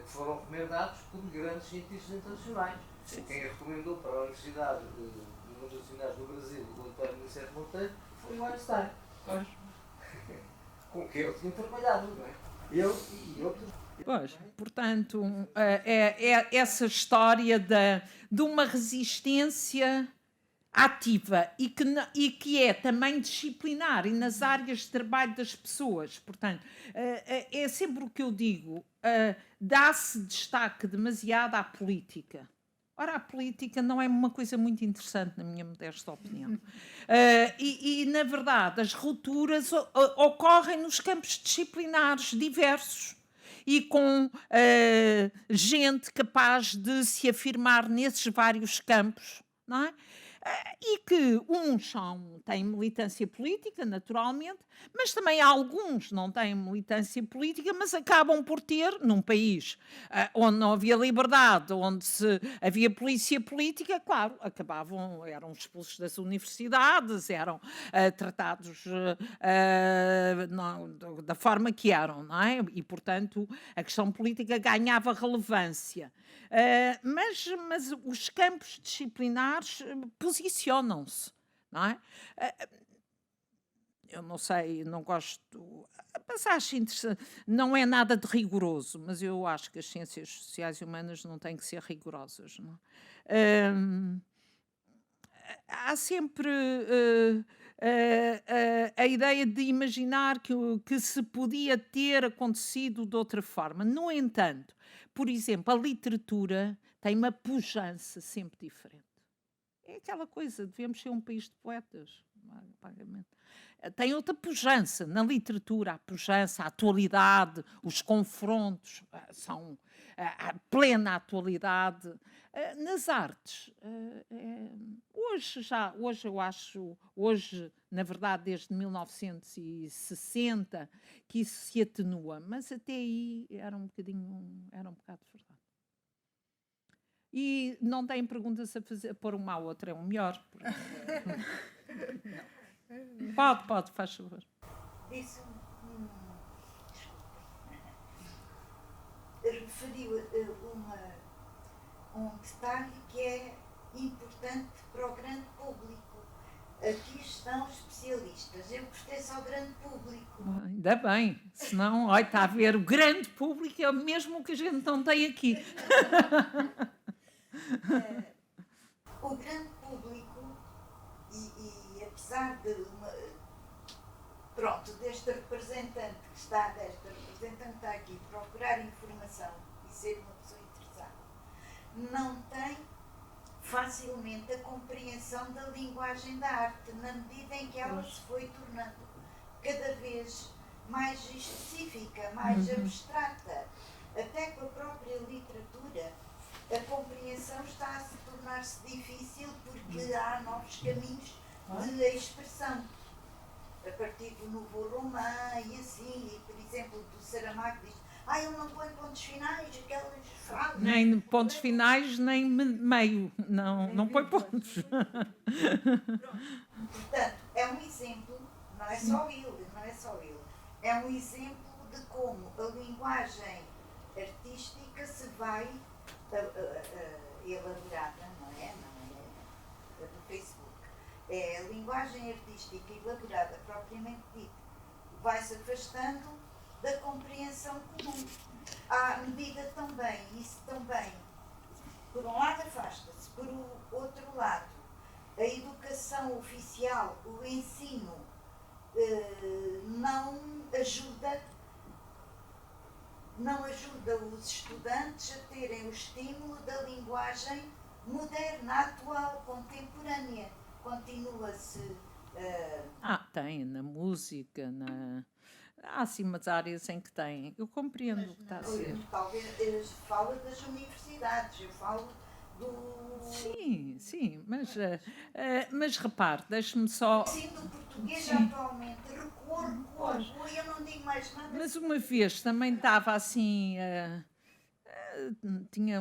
Que foram recomendados por grandes cientistas internacionais. Quem a recomendou para a Universidade das Universidades do Brasil, o António Aniceto Monteiro, foi o Einstein. Com quem eu tinha trabalhado, não é? Eu e outros. pois, portanto, é essa história de uma resistência ativa e que é também disciplinar e nas áreas de trabalho das pessoas. Portanto, é sempre o que eu digo, dá-se destaque demasiado à política. Ora, a política não é uma coisa muito interessante, na minha modesta opinião. Na verdade, as rupturas ocorrem nos campos disciplinares diversos e com gente capaz de se afirmar nesses vários campos, não é? E que uns têm militância política, naturalmente, mas também alguns não têm militância política, mas acabam por ter, num país onde não havia liberdade, onde havia polícia política, claro, eram expulsos das universidades, eram tratados da forma que eram, não é? E, portanto, a questão política ganhava relevância. Mas os campos disciplinares posicionam-se, não é? Eu não sei, não gosto, mas acho interessante, não é nada de rigoroso, mas eu acho que as ciências sociais e humanas não têm que ser rigorosas, não é? Há sempre a ideia de imaginar que se podia ter acontecido de outra forma. No entanto, por exemplo, a literatura tem uma pujança sempre diferente. É aquela coisa, devemos ser um país de poetas, vagamente. Tem outra pujança na literatura, a pujança, a atualidade, os confrontos são a plena atualidade. Nas artes, hoje, na verdade, desde 1960, que isso se atenua, mas até aí era um bocado verdade. E não têm perguntas a fazer, a pôr uma à outra, é o melhor. Pode, faz favor. Disse referiu um detalhe que é importante para o grande público. Aqui estão especialistas, eu pertenço ao grande público. Ainda bem, senão, olha, está a ver, o grande público é o mesmo que a gente não tem aqui. O grande público, e apesar de desta representante que está aqui procurar informação e ser uma pessoa interessada, não tem facilmente a compreensão da linguagem da arte, na medida em que ela se foi tornando cada vez mais específica, mais abstrata, até com a própria literatura. A compreensão está a se tornar-se difícil porque há novos caminhos de expressão. A partir do novo romã e assim, e, por exemplo, do Saramago diz: ele não põe pontos finais, aquelas frases. Nem pontos finais, nem meio. Não põe pontos. Portanto, é um exemplo, não é só ele. É um exemplo de como a linguagem artística se vai elaborada, não é do Facebook. É a linguagem artística elaborada propriamente dita, vai-se afastando da compreensão comum. À medida também, isso também, por um lado afasta-se, por outro lado, a educação oficial, o ensino, não ajuda os estudantes a terem o estímulo da linguagem moderna, atual, contemporânea. Continua-se... Tem, na música, há sim umas áreas em que tem. Eu compreendo o que está a dizer. Talvez fala das universidades, eu falo Sim, mas repare, deixe-me só... Sim, do português atualmente, recuo, eu não digo mais nada. Mas uma vez também estava assim, tinha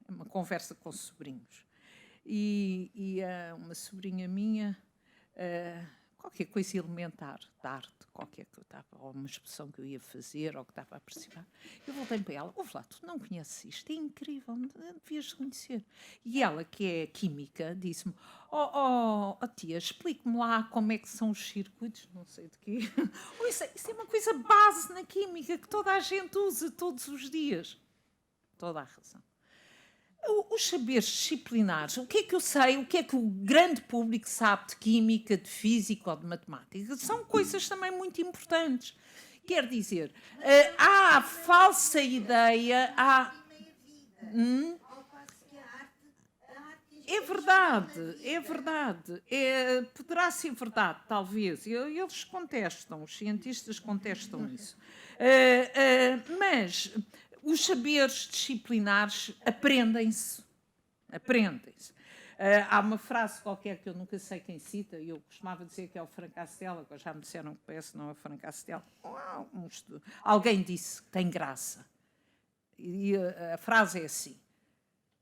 uma conversa com sobrinhos e uma sobrinha minha, qualquer coisa elementar de arte, qualquer que eu estava, ou uma expressão que eu ia fazer, ou que estava a participar, eu voltei para ela: ouve lá, tu não conheces isto, é incrível, devias conhecer. E ela, que é química, disse-me: oh tia, explique-me lá como é que são os circuitos, não sei de quê. Isso é uma coisa base na química que toda a gente usa todos os dias. Toda a razão. Os saberes disciplinares, o que é que eu sei, o que é que o grande público sabe de química, de física ou de matemática, são coisas também muito importantes. Quer dizer, há a falsa ideia, Ao passo que a arte é verdade. Poderá ser verdade, talvez. Eles contestam, os cientistas contestam isso. Mas os saberes disciplinares aprendem-se. Há uma frase qualquer que eu nunca sei quem cita, e eu costumava dizer que é o Franco Castela, agora já me disseram que parece não é o Franco Castela. Alguém disse que tem graça. E a frase é assim: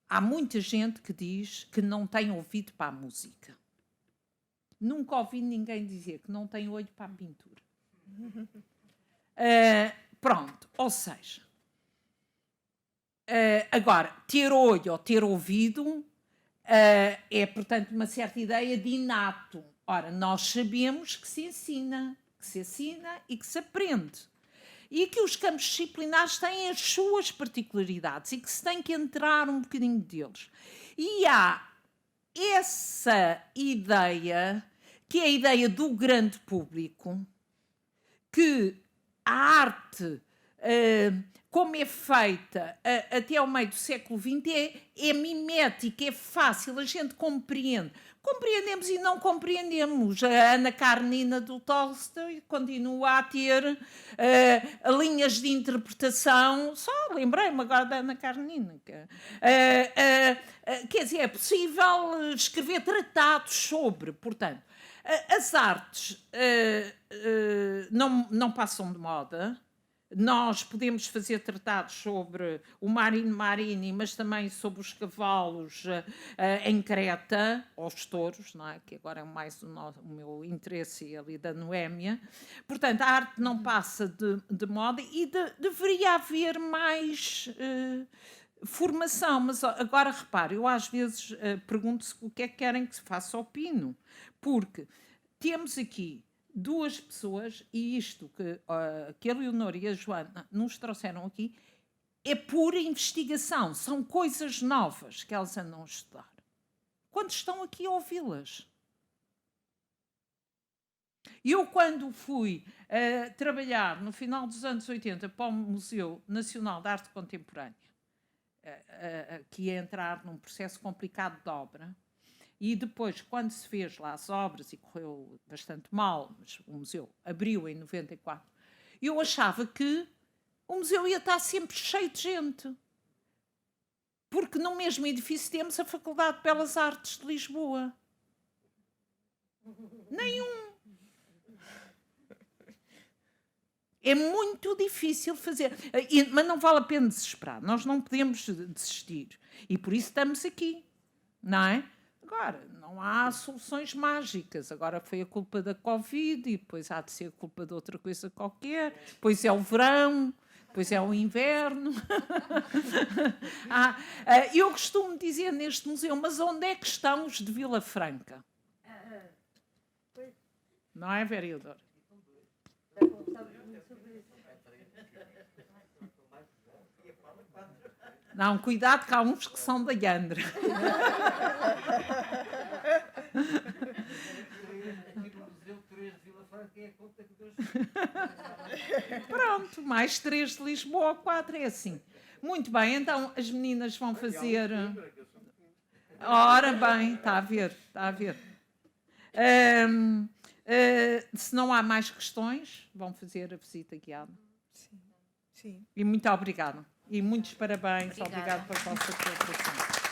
há muita gente que diz que não tem ouvido para a música. Nunca ouvi ninguém dizer que não tem olho para a pintura. Pronto, ou seja, agora, ter olho ou ter ouvido é, portanto, uma certa ideia de inato. Ora, nós sabemos que se ensina e que se aprende. E que os campos disciplinares têm as suas particularidades e que se tem que entrar um bocadinho deles. E há essa ideia, que é a ideia do grande público, que a arte, como é feita até ao meio do século XX, é mimética, é fácil, a gente compreende. Compreendemos e não compreendemos. A Ana Karenina do Tolstói continua a ter linhas de interpretação. Só lembrei-me agora da Ana Karenina. Quer dizer, é possível escrever tratados sobre, portanto, as artes não passam de moda. Nós podemos fazer tratados sobre o Marino Marini, mas também sobre os cavalos em Creta, ou os touros, não é? Que agora é mais o meu interesse ali da Noémia. Portanto, a arte não passa de moda e deveria haver mais formação. Mas agora, repare, eu às vezes pergunto-se o que é que querem que se faça ao Pino, porque temos aqui duas pessoas, e isto que a Leonor e a Joana nos trouxeram aqui é pura investigação, são coisas novas que elas andam a estudar. Quando estão aqui a ouvi-las. Eu, quando fui trabalhar no final dos anos 80 para o Museu Nacional de Arte Contemporânea, que ia entrar num processo complicado de obra, e depois, quando se fez lá as obras, e correu bastante mal, mas o museu abriu em 94, eu achava que o museu ia estar sempre cheio de gente. Porque no mesmo edifício temos a Faculdade de Belas Artes de Lisboa. Nenhum. É muito difícil fazer. Mas não vale a pena desesperar. Nós não podemos desistir. E por isso estamos aqui. Não é? Agora, não há soluções mágicas. Agora foi a culpa da Covid e depois há de ser a culpa de outra coisa qualquer. Depois é o verão, depois é o inverno. Eu costumo dizer neste museu, mas onde é que estão os de Vila Franca? Não é, vereador? Não, cuidado que há uns que são da Yandra. Pronto, mais 3 de Lisboa ou 4, é assim. Muito bem, então as meninas vão fazer... Ora bem, está a ver. Se não há mais questões, vão fazer a visita guiada. Sim. E muito obrigada. E muitos parabéns. Obrigada. Obrigado pela vossa colaboração.